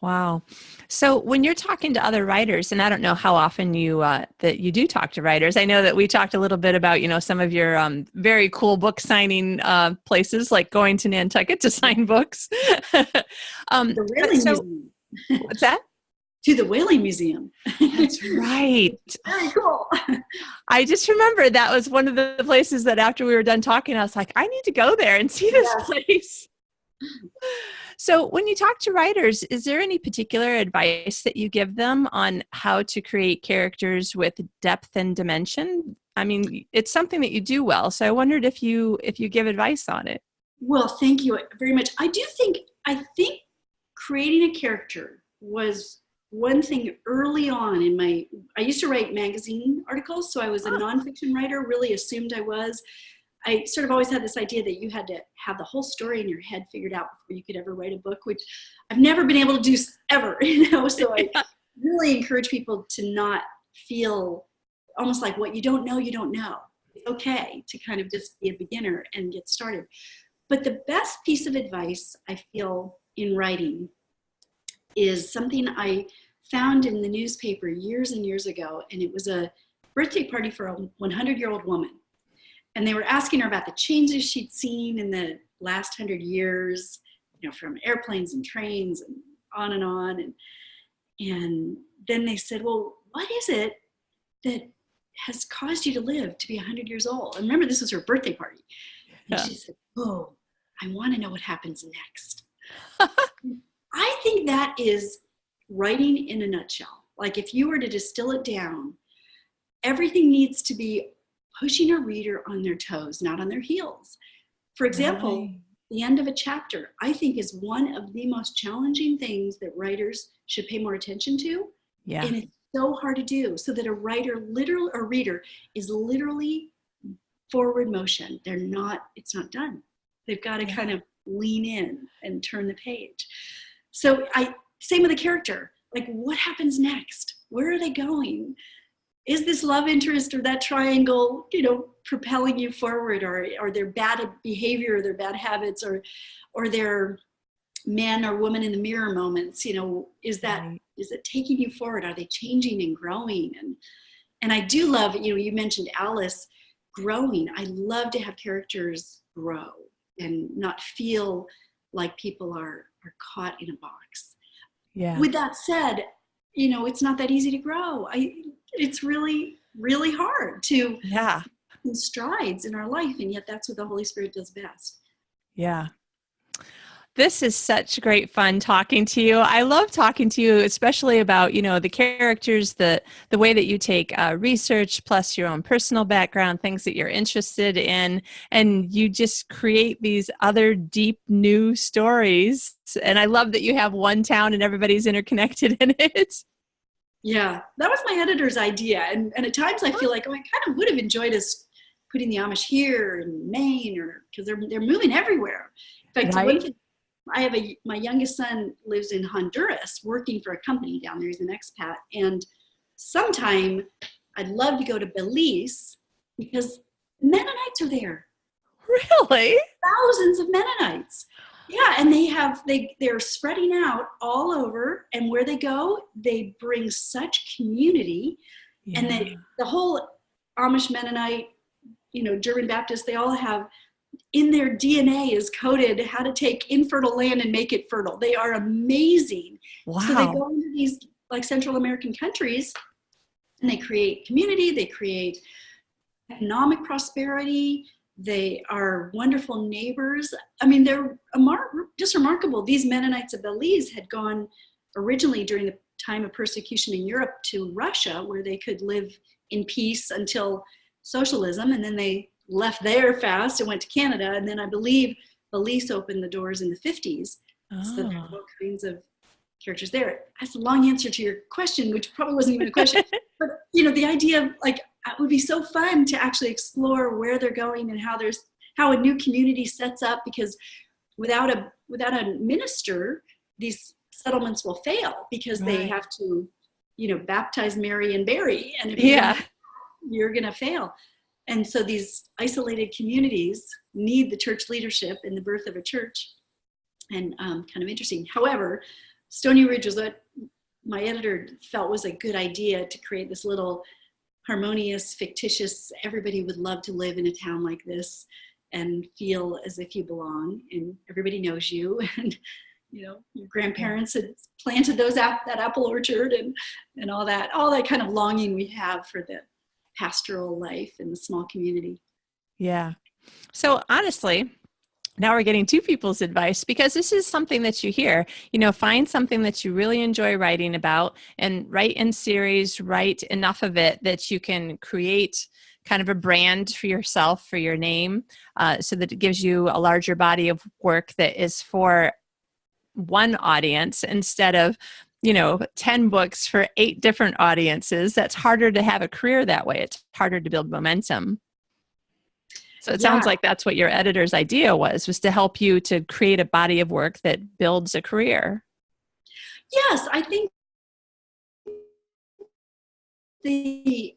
Speaker 1: Wow. So when you're talking to other writers, and I don't know how often that you do talk to writers. I know that we talked a little bit about, some of your very cool book signing places, like going to Nantucket to sign books.
Speaker 2: The Whaling Museum.
Speaker 1: What's that?
Speaker 2: To the Whaling Museum.
Speaker 1: That's right.
Speaker 2: Very cool.
Speaker 1: I just remember that was one of the places that after we were done talking, I was like, I need to go there and see this place. So when you talk to writers, is there any particular advice that you give them on how to create characters with depth and dimension? I mean, it's something that you do well. So I wondered if you give advice on it.
Speaker 2: Well, thank you very much. I think creating a character was one thing early on I used to write magazine articles, so I was a nonfiction writer, really assumed I was. I sort of always had this idea that you had to have the whole story in your head figured out before you could ever write a book, which I've never been able to do ever, so I really encourage people to not feel almost like what you don't know, you don't know. It's okay to kind of just be a beginner and get started. But the best piece of advice I feel in writing is something I found in the newspaper years and years ago, and it was a birthday party for a 100-year-old woman. And they were asking her about the changes she'd seen in the last 100 years, from airplanes and trains and on and on. And then they said, well, what is it that has caused you to live to be 100 years old? And remember, this was her birthday party. And she said, oh, I want to know what happens next. I think that is writing in a nutshell. Like if you were to distill it down, everything needs to be pushing a reader on their toes, not on their heels. For example, the end of a chapter, I think, is one of the most challenging things that writers should pay more attention to. Yeah. And it's so hard to do, so that a reader is literally forward motion. It's not done. They've got to kind of lean in and turn the page. So same with a character. Like, what happens next? Where are they going? Is this love interest or that triangle, propelling you forward, or their bad behavior, or their bad habits, or their man or woman in the mirror moments? Is it taking you forward? Are they changing and growing? And I do love, you mentioned Alice growing. I love to have characters grow and not feel like people are caught in a box.
Speaker 1: Yeah.
Speaker 2: With that said, it's not that easy to grow. It's really, really hard to in strides in our life, and yet that's what the Holy Spirit does best.
Speaker 1: Yeah. This is such great fun talking to you. I love talking to you, especially about, the characters, the way that you take research plus your own personal background, things that you're interested in, and you just create these other deep new stories. And I love that you have one town and everybody's interconnected in it.
Speaker 2: Yeah, that was my editor's idea. And at times I feel like, I kind of would have enjoyed us putting the Amish here in Maine, because they're moving everywhere. In fact, one thing, my youngest son lives in Honduras working for a company down there. He's an expat. And sometime I'd love to go to Belize because Mennonites are there.
Speaker 1: Really?
Speaker 2: Thousands of Mennonites. Yeah, and they're spreading out all over, and where they go, they bring such community. Yeah. And the whole Amish, Mennonite, German Baptist, they all have in their DNA is coded how to take infertile land and make it fertile. They are amazing. Wow. So they go into these like Central American countries and they create community, they create economic prosperity. They are wonderful neighbors. I mean, they're just remarkable. These Mennonites of Belize had gone originally during the time of persecution in Europe to Russia, where they could live in peace until socialism, and then they left there fast and went to Canada, and then I believe Belize opened the doors in the 50s. So there are all kinds of characters there. That's a long answer to your question, which probably wasn't even a question. But the idea of it would be so fun to actually explore where they're going and how a new community sets up, because without a minister, these settlements will fail because they have to, baptize, marry, and bury. And if you're going to fail. And so these isolated communities need the church leadership in the birth of a church, and kind of interesting. However, Stony Ridge was what my editor felt was a good idea, to create this little harmonious, fictitious, everybody would love to live in a town like this and feel as if you belong and everybody knows you, and your grandparents had planted that apple orchard and all that kind of longing we have for the pastoral life in the small community.
Speaker 1: Yeah. So honestly, now we're getting two people's advice, because this is something that you hear, find something that you really enjoy writing about and write in series, write enough of it that you can create kind of a brand for yourself, for your name, so that it gives you a larger body of work that is for one audience instead of 10 books for 8 different audiences. That's harder to have a career that way. It's harder to build momentum. So it sounds like that's what your editor's idea was to help you to create a body of work that builds a career.
Speaker 2: Yes, I think the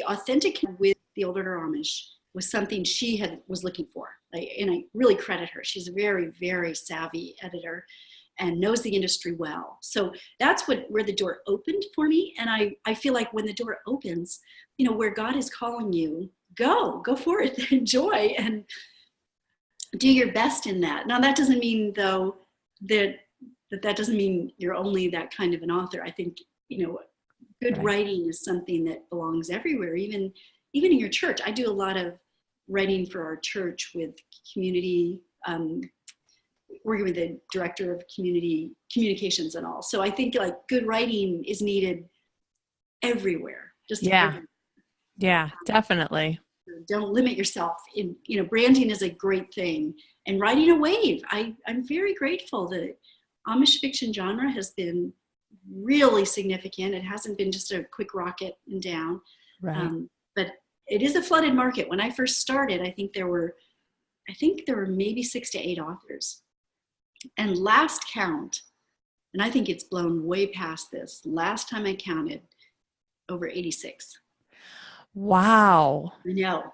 Speaker 2: authentic with the older Amish was something she was looking for. And I really credit her. She's a very, very savvy editor and knows the industry well. So that's where the door opened for me. And I feel like when the door opens, where God is calling you, go for it, enjoy, and do your best in that. Now, that doesn't mean, though, that doesn't mean you're only that kind of an author. I think, good writing is something that belongs everywhere, even in your church. I do a lot of writing for our church with community, working with the director of community communications and all. So I think good writing is needed everywhere. Everywhere.
Speaker 1: Yeah, definitely.
Speaker 2: Don't limit yourself. Branding is a great thing, and riding a wave. I'm very grateful that Amish fiction genre has been really significant. It hasn't been just a quick rocket and down. Right. But it is a flooded market. When I first started, I think there were maybe 6 to 8 authors. And last count, and I think it's blown way past this, last time I counted, over 86.
Speaker 1: Wow.
Speaker 2: I know.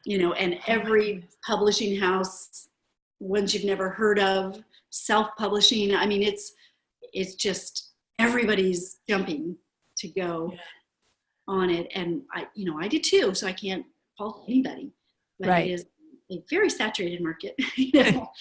Speaker 2: And every publishing house, ones you've never heard of, self-publishing. I mean, it's just everybody's jumping to go on it. And I did too, so I can't call anybody, but
Speaker 1: Right.
Speaker 2: it is a very saturated market. You know?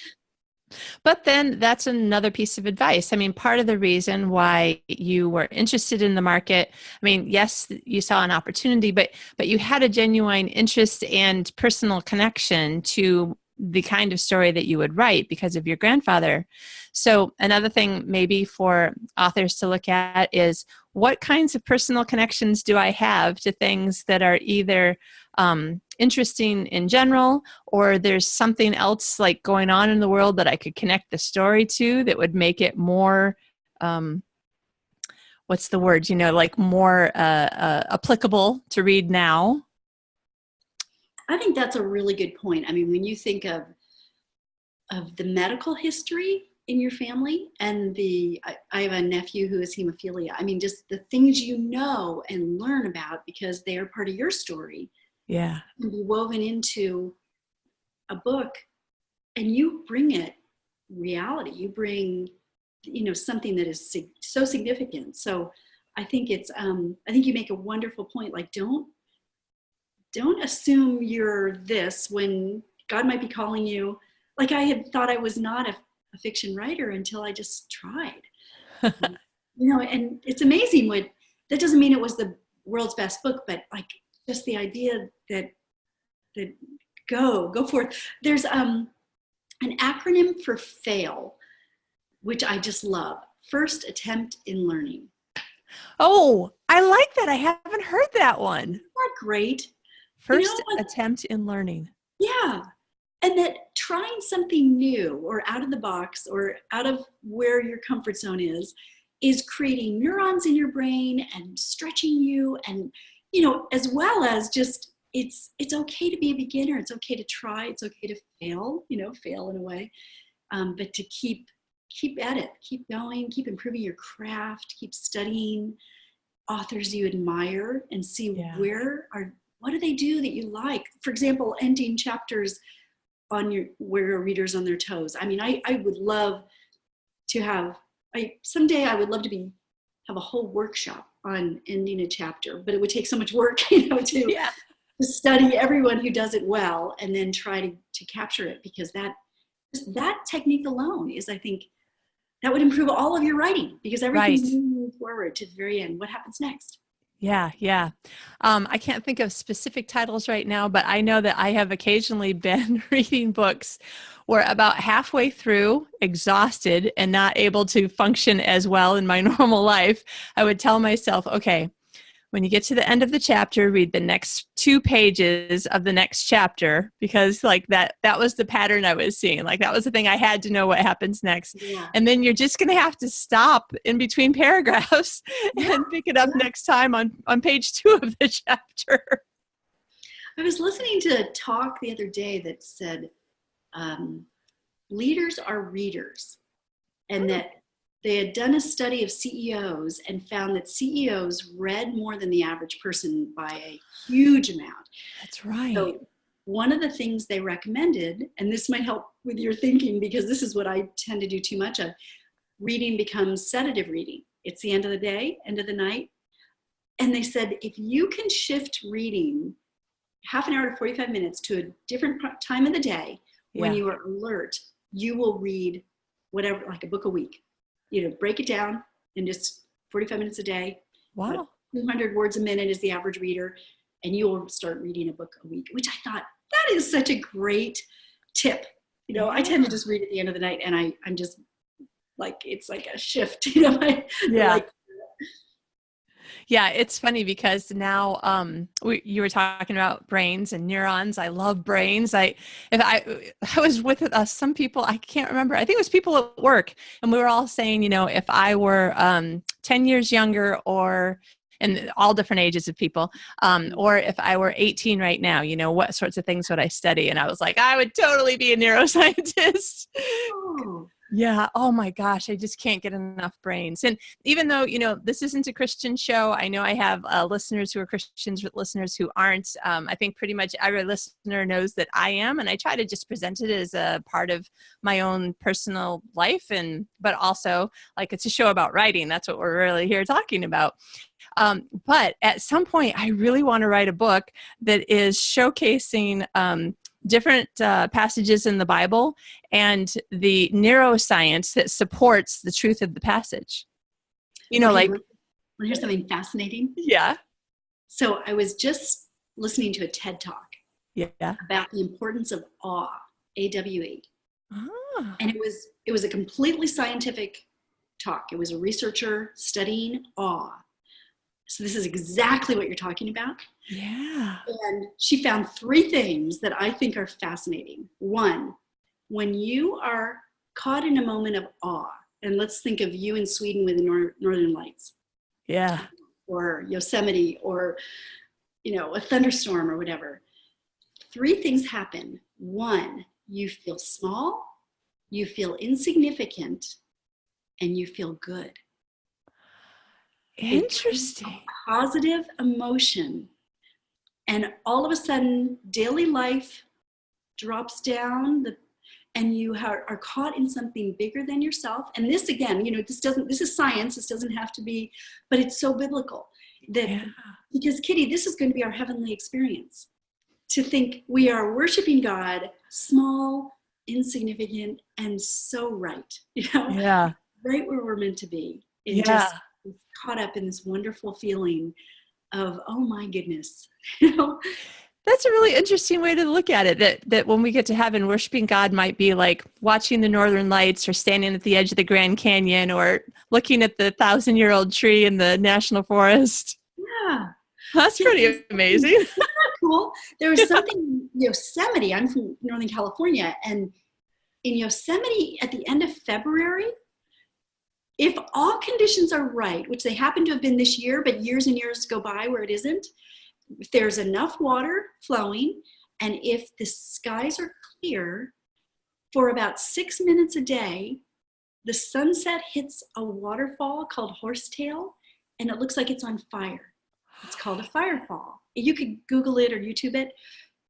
Speaker 1: But then that's another piece of advice. I mean, part of the reason why you were interested in the market, I mean, yes, you saw an opportunity, but you had a genuine interest and personal connection to the kind of story that you would write because of your grandfather. So another thing maybe for authors to look at is what kinds of personal connections do I have to things that are either interesting in general, or there's something else like going on in the world that I could connect the story to that would make it more, what's the word, like more applicable to read now.
Speaker 2: I think that's a really good point. I mean, when you think of the medical history in your family, and I have a nephew who has hemophilia. I mean, just the things you know and learn about because they are part of your story.
Speaker 1: Yeah.
Speaker 2: Can be woven into a book, and you bring it reality. You bring, something that is so significant. So I think I think you make a wonderful point. Like, don't assume you're this when God might be calling you. Like, I had thought I was not a fiction writer until I just tried. And it's amazing that doesn't mean it was the world's best book, but like just the idea that go for it. There's an acronym for FAIL, which I just love. First attempt in learning.
Speaker 1: Oh, I like that. I haven't heard that one.
Speaker 2: Isn't that great?
Speaker 1: First attempt in learning.
Speaker 2: Yeah. And that trying something new or out of the box or out of where your comfort zone is creating neurons in your brain and stretching you, and, as well as just, it's okay to be a beginner. It's okay to try. It's okay to fail, fail in a way, but to keep at it, keep going, keep improving your craft, keep studying authors you admire and see what do they do that you like? For example, ending chapters where a reader's on their toes. I mean, I would love to have, someday I would love to have a whole workshop on ending a chapter, but it would take so much work, to study everyone who does it well and then try to capture it, because that technique alone is, I think, that would improve all of your writing, because everything's moving forward to the very end. What happens next?
Speaker 1: Yeah, yeah. I can't think of specific titles right now, but I know that I have occasionally been reading books where about halfway through, exhausted and not able to function as well in my normal life, I would tell myself, okay, when you get to the end of the chapter, read the next 2 pages of the next chapter, because like that was the pattern I was seeing. Like that was the thing, I had to know what happens next.
Speaker 2: Yeah.
Speaker 1: And then you're just going to have to stop in between paragraphs and pick it up next time on page 2 of the chapter.
Speaker 2: I was listening to a talk the other day that said leaders are readers, and that they had done a study of CEOs and found that CEOs read more than the average person by a huge amount.
Speaker 1: That's right.
Speaker 2: So one of the things they recommended, and this might help with your thinking because this is what I tend to do too much of, reading becomes sedative reading. It's the end of the day, end of the night. And they said, if you can shift reading half an hour to 45 minutes to a different time of the day when you are alert, you will read whatever, like a book a week. Break it down in just 45 minutes a day.
Speaker 1: Wow.
Speaker 2: 200 words a minute is the average reader, and you will start reading a book a week, which I thought, that is such a great tip. I tend to just read at the end of the night, and I'm just like, it's like a shift,
Speaker 1: Yeah, it's funny because now you were talking about brains and neurons. I love brains. I was with some people, I can't remember. I think it was people at work, and we were all saying, if I were 10 years younger, or and all different ages of people, or if I were 18 right now, what sorts of things would I study? And I was like, I would totally be a neuroscientist.
Speaker 2: Oh.
Speaker 1: Yeah. Oh my gosh. I just can't get enough brains. And even though, this isn't a Christian show, I know I have listeners who are Christians, listeners who aren't. I think pretty much every listener knows that I am. And I try to just present it as a part of my own personal life. But also, like, it's a show about writing. That's what we're really here talking about. But at some point, I really want to write a book that is showcasing different passages in the Bible and the neuroscience that supports the truth of the passage.
Speaker 2: Want to hear something fascinating?
Speaker 1: Yeah.
Speaker 2: So I was just listening to a TED Talk about the importance of awe, AWE.
Speaker 1: Ah.
Speaker 2: And it was a completely scientific talk. It was a researcher studying awe. So this is exactly what you're talking about.
Speaker 1: Yeah.
Speaker 2: And she found 3 things that I think are fascinating. 1, when you are caught in a moment of awe, and let's think of you in Sweden with the Northern Lights.
Speaker 1: Yeah.
Speaker 2: Or Yosemite, or, a thunderstorm or whatever. 3 things happen. 1, you feel small, you feel insignificant, and you feel good.
Speaker 1: Interesting.
Speaker 2: Positive emotion. And all of a sudden, daily life drops down, and you are caught in something bigger than yourself. And this, again, this is science. This doesn't have to be, but it's so biblical because, Kitty, this is going to be our heavenly experience. To think we are worshiping God, small, insignificant, and so right.
Speaker 1: Yeah.
Speaker 2: Right where we're meant to be. Just caught up in this wonderful feeling of, oh my goodness.
Speaker 1: That's a really interesting way to look at it, that when we get to heaven, worshiping God might be like watching the Northern Lights or standing at the edge of the Grand Canyon or looking at the 1,000-year-old tree in the National Forest.
Speaker 2: Yeah.
Speaker 1: That's pretty amazing.
Speaker 2: Isn't that cool? There was something in Yosemite. I'm from Northern California. And in Yosemite at the end of February, if all conditions are right, which they happen to have been this year, but years and years go by where it isn't, if there's enough water flowing, and if the skies are clear, for about 6 minutes a day, the sunset hits a waterfall called Horsetail, and it looks like it's on fire. It's called a firefall. You could Google it or YouTube it.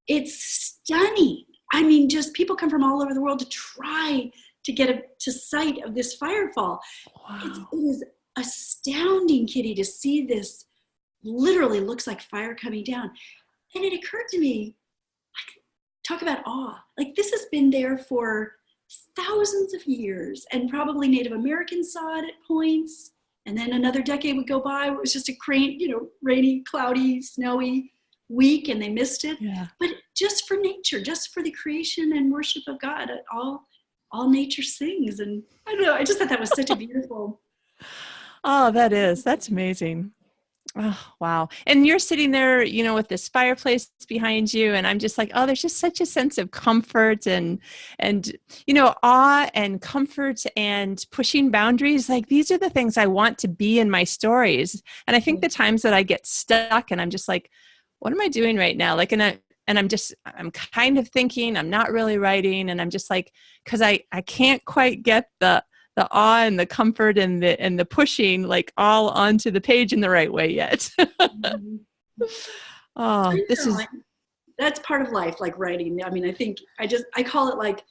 Speaker 2: It's stunning. I mean, just people come from all over the world to try to get to sight of this firefall. Wow. It is astounding, Kitty, to see this. Literally looks like fire coming down. And it occurred to me, talk about awe. Like, this has been there for thousands of years, and probably Native Americans saw it at points. And then another decade would go by where it was just a rainy, cloudy, snowy week, and they missed it. Yeah. But just for nature, just for the creation and worship of God, all nature sings. And I don't know, I just thought that was such a beautiful.
Speaker 1: Oh, that's amazing. Oh, wow. And you're sitting there, with this fireplace behind you. And I'm just like, oh, there's just such a sense of comfort and awe and comfort and pushing boundaries. Like, these are the things I want to be in my stories. And I think the times that I get stuck and I'm just like, what am I doing right now? Like, I'm kind of thinking, I'm not really writing. And I'm just like, cause I can't quite get the awe and the comfort and the pushing like all onto the page in the right way yet. Oh,
Speaker 2: that's part of life, like writing. I mean, I think I call it like,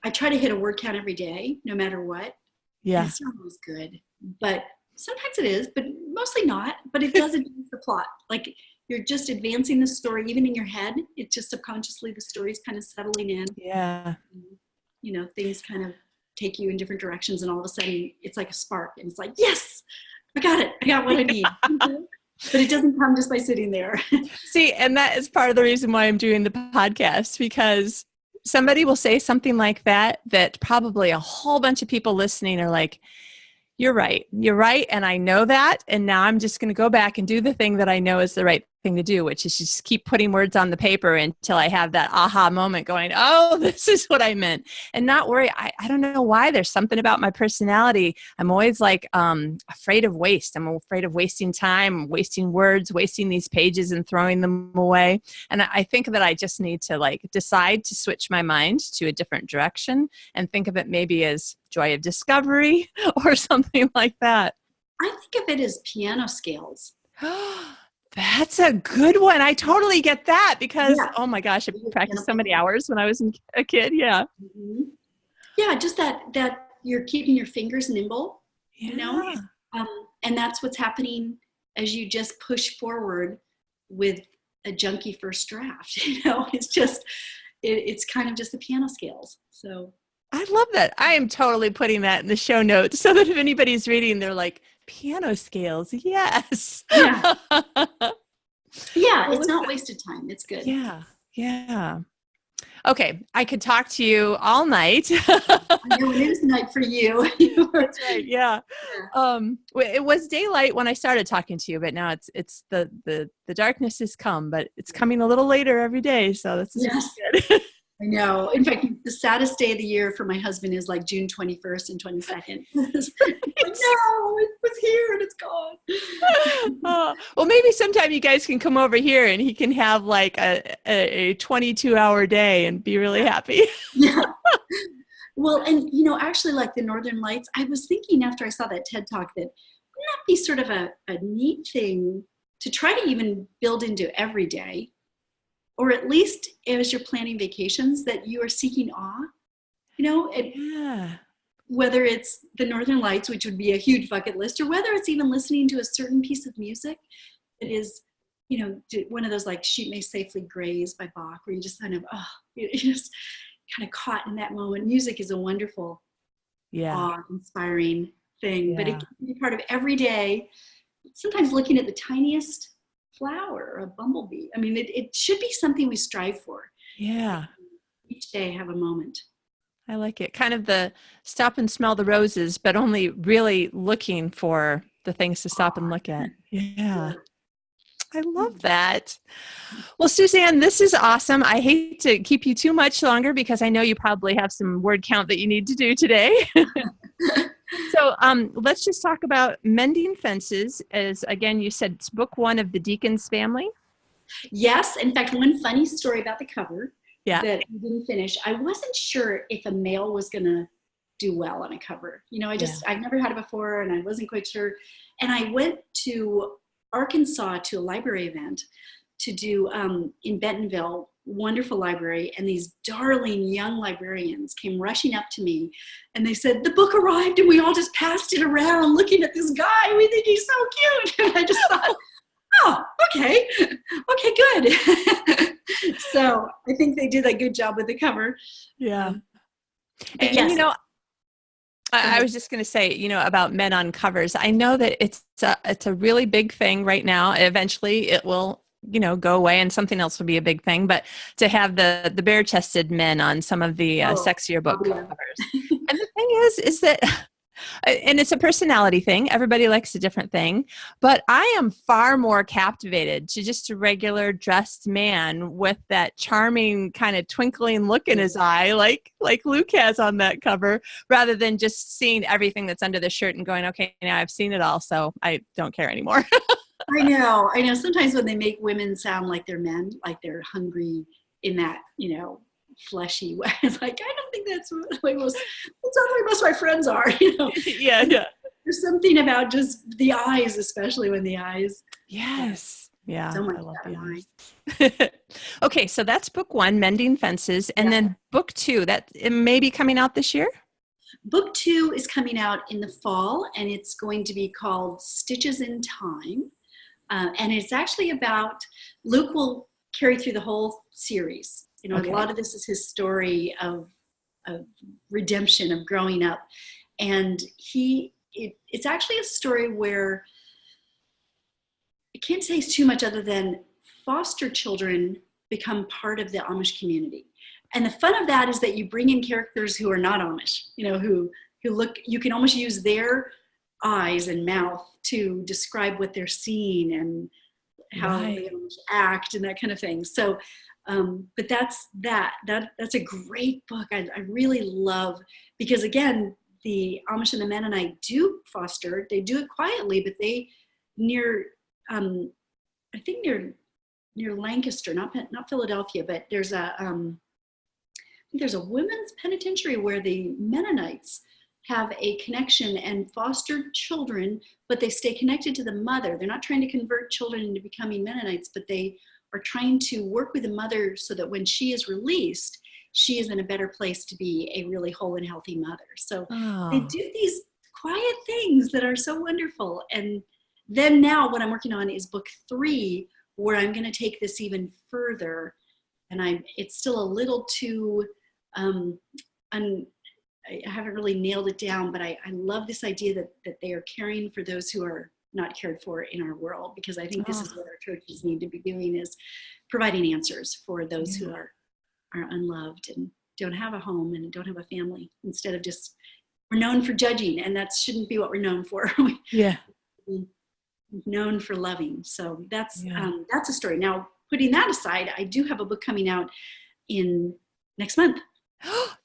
Speaker 2: I try to hit a word count every day, no matter what. Yeah. It's not always good, but sometimes it is, but mostly not, but it does advance the plot. Like, you're just advancing the story, even in your head. It's just subconsciously, the story's kind of settling in.
Speaker 1: Yeah.
Speaker 2: Things kind of take you in different directions, and all of a sudden it's like a spark, and it's like, yes, I got it. I got what I need. But it doesn't come just by sitting there.
Speaker 1: See, and that is part of the reason why I'm doing the podcast, because somebody will say something like that probably a whole bunch of people listening are like, you're right. And I know that. And now I'm just going to go back and do the thing that I know is the right thing to do, which is just keep putting words on the paper until I have that aha moment going, oh, this is what I meant, and not worry. I don't know why. There's something about my personality. I'm always like afraid of waste. I'm afraid of wasting time, wasting words, wasting these pages and throwing them away. And I think that I just need to like decide to switch my mind to a different direction and think of it maybe as joy of discovery or something like that.
Speaker 2: I think of it as piano scales.
Speaker 1: That's a good one. I totally get that because,
Speaker 2: Yeah.
Speaker 1: oh my gosh, I practiced so many hours when I was a kid. Yeah.
Speaker 2: Mm-hmm. Yeah, just that you're keeping your fingers nimble,
Speaker 1: Yeah.
Speaker 2: you know, and that's what's happening as you just push forward with a junky first draft. You know, it's just it's kind of just the piano scales. So
Speaker 1: I love that. I am totally putting that in the show notes so that if anybody's reading, they're like, piano scales. Yes.
Speaker 2: Yeah. Yeah, it's not wasted time. It's good.
Speaker 1: Yeah. Yeah. Okay. I could talk to you all night.
Speaker 2: I know it is night for you.
Speaker 1: That's right. Yeah. It was daylight when I started talking to you, but now it's the darkness has come, but it's coming a little later every day. So that's
Speaker 2: yes.
Speaker 1: good.
Speaker 2: I know. In fact, the saddest day of the year for my husband is like June 21st and 22nd. No, it was here and it's gone.
Speaker 1: Well, maybe sometime you guys can come over here and he can have like a 22-hour day and be really happy.
Speaker 2: Yeah. Well, and you know, actually like the Northern Lights, I was thinking after I saw that TED Talk that wouldn't that be sort of a neat thing to try to even build into every day? Or at least as you're planning vacations, that you are seeking awe, you know, whether it's the Northern Lights, which would be a huge bucket list, or whether it's even listening to a certain piece of music that is, you know, one of those like Sheep May Safely Graze by Bach, where you just kind of, you're just kind of caught in that moment. Music is a wonderful, awe-inspiring thing, but it can be part of every day. Sometimes looking at the tiniest flower or a bumblebee. I mean, it should be something we strive for.
Speaker 1: Yeah.
Speaker 2: Each day have a moment.
Speaker 1: I like it. Kind of the stop and smell the roses, but only really looking for the things to stop and look at. Yeah. I love that. Well, Suzanne, this is awesome. I hate to keep you too much longer because I know you probably have some word count that you need to do today. So let's just talk about Mending Fences. As again, you said it's book one of the Deacon's family.
Speaker 2: Yes. In fact, one funny story about the cover that we didn't finish. I wasn't sure if a male was going to do well on a cover. You know, I've never had it before and I wasn't quite sure. And I went to Arkansas to a library event to do in Bentonville, wonderful library, and these darling young librarians came rushing up to me and they said, the book arrived and we all just passed it around looking at this guy. We think he's so cute. And I just thought, oh, okay, good. So I think they did a good job with the cover.
Speaker 1: Yeah. And yes. You know, I was just going to say, you know, about men on covers. I know that it's a really big thing right now. Eventually it will, you know, go away and something else will be a big thing. But to have the bare-chested men on some of the sexier book covers. And the thing is that, and it's a personality thing. Everybody likes a different thing. But I am far more captivated to just a regular dressed man with that charming kind of twinkling look in his eye, like Luke has on that cover, rather than just seeing everything that's under the shirt and going, okay, now I've seen it all, so I don't care anymore.
Speaker 2: I know. Sometimes when they make women sound like they're men, like they're hungry in that, you know, fleshy way. It's like, I don't think that's not the way most of my friends are, you know.
Speaker 1: Yeah.
Speaker 2: There's something about just the eyes, especially when the eyes.
Speaker 1: Yes. Yeah.
Speaker 2: So much
Speaker 1: I love the eyes. Okay. So that's book one, Mending Fences. And then book two, that it may be coming out this year.
Speaker 2: Book two is coming out in the fall and it's going to be called Stitches in Time. And it's actually about, Luke will carry through the whole series. You know, a lot of this is his story of redemption, of growing up. And it's actually a story where I can't say too much other than foster children become part of the Amish community. And the fun of that is that you bring in characters who are not Amish, you know, who look, you can almost use their eyes and mouth to describe what they're seeing. And how
Speaker 1: Right.
Speaker 2: they act and that kind of thing. So, but that's a great book. I really love, because again, the Amish and the Mennonite do foster. They do it quietly, but they near, I think near Lancaster, not Philadelphia, but there's a women's penitentiary where the Mennonites have a connection and foster children, but they stay connected to the mother. They're not trying to convert children into becoming Mennonites, but they are trying to work with the mother so that when she is released, she is in a better place to be a really whole and healthy mother. So they do these quiet things that are so wonderful. And then now what I'm working on is book 3, where I'm going to take this even further. And it's still a little too, I haven't really nailed it down, but I love this idea that they are caring for those who are not cared for in our world, because I think this is what our churches need to be doing, is providing answers for those who are unloved and don't have a home and don't have a family, instead of just, we're known for judging, and that shouldn't be what we're known for.
Speaker 1: Yeah.
Speaker 2: We're known for loving. So that's a story. Now, putting that aside, I do have a book coming out in next month.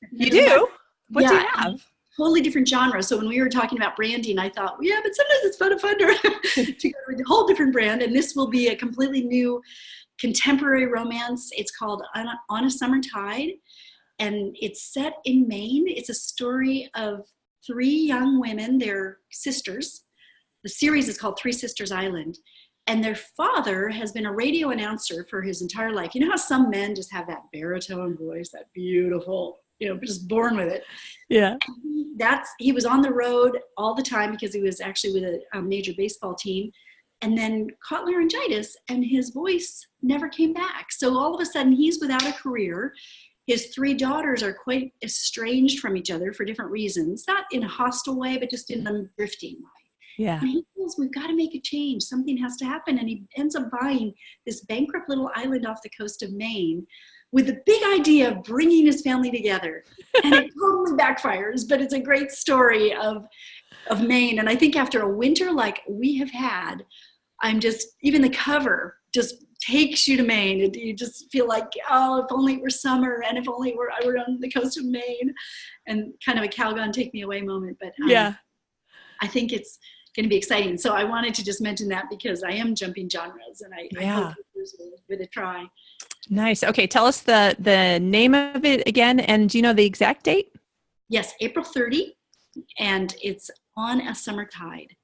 Speaker 1: You do? What do you have?
Speaker 2: Totally different genre. So when we were talking about branding, I thought, yeah, but sometimes it's fun to go with a whole different brand. And this will be a completely new contemporary romance. It's called On a Summer Tide, and it's set in Maine. It's a story of 3 young women. They're sisters. The series is called Three Sisters Island. And their father has been a radio announcer for his entire life. You know how some men just have that baritone voice, that beautiful, just born with it.
Speaker 1: Yeah.
Speaker 2: He was on the road all the time because he was actually with a major baseball team, and then caught laryngitis, and his voice never came back. So all of a sudden he's without a career. His 3 daughters are quite estranged from each other for different reasons, not in a hostile way, but just in a drifting way.
Speaker 1: Yeah.
Speaker 2: And he feels, we've got to make a change. Something has to happen. And he ends up buying this bankrupt little island off the coast of Maine with the big idea of bringing his family together. And it totally backfires, but it's a great story of Maine. And I think after a winter like we have had, even the cover just takes you to Maine. You just feel like, oh, if only it were summer, and if only I were on the coast of Maine, and kind of a Calgon take me away moment. But I think it's going to be exciting. So I wanted to just mention that, because I am jumping genres, and I hope others will give it a try.
Speaker 1: Nice. Okay, tell us the name of it again, and do you know the exact date?
Speaker 2: Yes, April 30, and it's On a Summer Tide.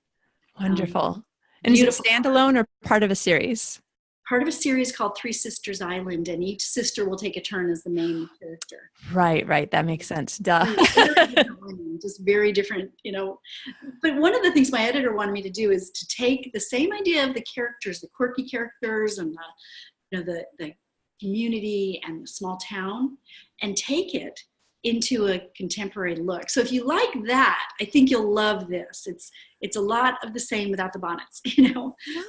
Speaker 1: Wonderful. And is it standalone or part of a series?
Speaker 2: Part of a series called Three Sisters Island, and each sister will take a turn as the main character.
Speaker 1: Right. That makes sense. Duh.
Speaker 2: Just very different, But one of the things my editor wanted me to do is to take the same idea of the characters, the quirky characters, and the community and the small town, and take it into a contemporary look. So if you like that, I think you'll love this. It's a lot of the same without the bonnets,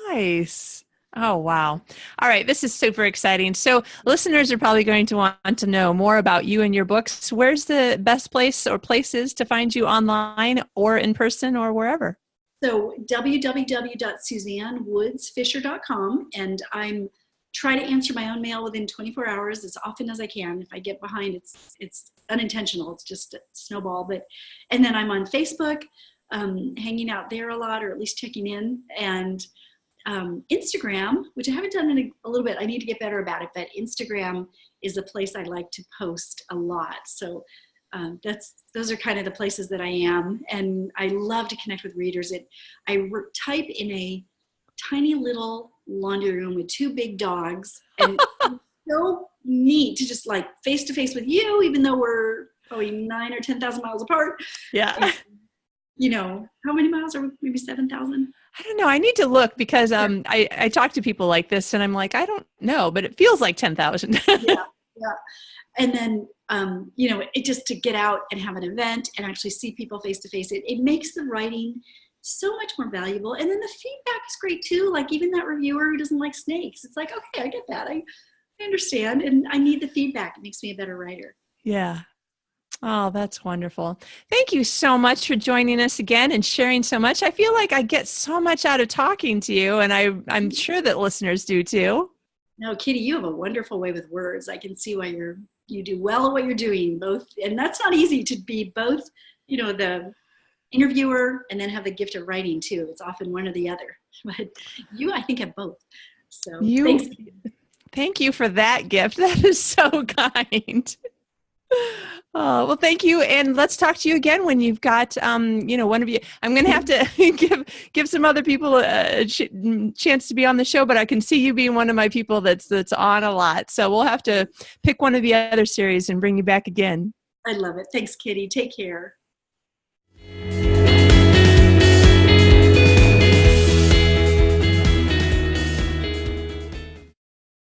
Speaker 1: Nice. Oh, wow. All right. This is super exciting. So listeners are probably going to want to know more about you and your books. Where's the best place or places to find you online or in person or wherever?
Speaker 2: So www.suzannewoodsfisher.com, and I'm try to answer my own mail within 24 hours as often as I can. If I get behind, it's unintentional. It's just a snowball. And then I'm on Facebook, hanging out there a lot, or at least checking in, and Instagram, which I haven't done in a little bit. I need to get better about it, but Instagram is a place I like to post a lot. So those are kind of the places that I am, and I love to connect with readers. I type in a tiny little laundry room with 2 big dogs, and it's so neat to just like face to face with you, even though we're probably 9,000 or 10,000 miles apart.
Speaker 1: Yeah.
Speaker 2: And, how many miles are we? Maybe 7,000?
Speaker 1: I don't know. I need to look, because I talk to people like this, and I'm like, I don't know, but it feels like 10,000.
Speaker 2: Yeah. And then, it just to get out and have an event and actually see people face to face, it makes the writing so much more valuable. And then the feedback is great too. Like even that reviewer who doesn't like snakes, it's like, okay, I get that. I understand. And I need the feedback. It makes me a better writer.
Speaker 1: Yeah. Oh, that's wonderful. Thank you so much for joining us again and sharing so much. I feel like I get so much out of talking to you, and I'm sure that listeners do too.
Speaker 2: No, Kitty, you have a wonderful way with words. I can see why you do well at what you're doing, both, and that's not easy to be both, the interviewer and then have the gift of writing too. It's often one or the other. But you, I think, have both. So thanks.
Speaker 1: Thank you for that gift. That is so kind. Oh, well, thank you. And let's talk to you again when you've got, one of you. I'm going to have to give some other people a chance to be on the show, but I can see you being one of my people that's on a lot. So we'll have to pick one of the other series and bring you back again.
Speaker 2: I love it. Thanks, Kitty. Take care.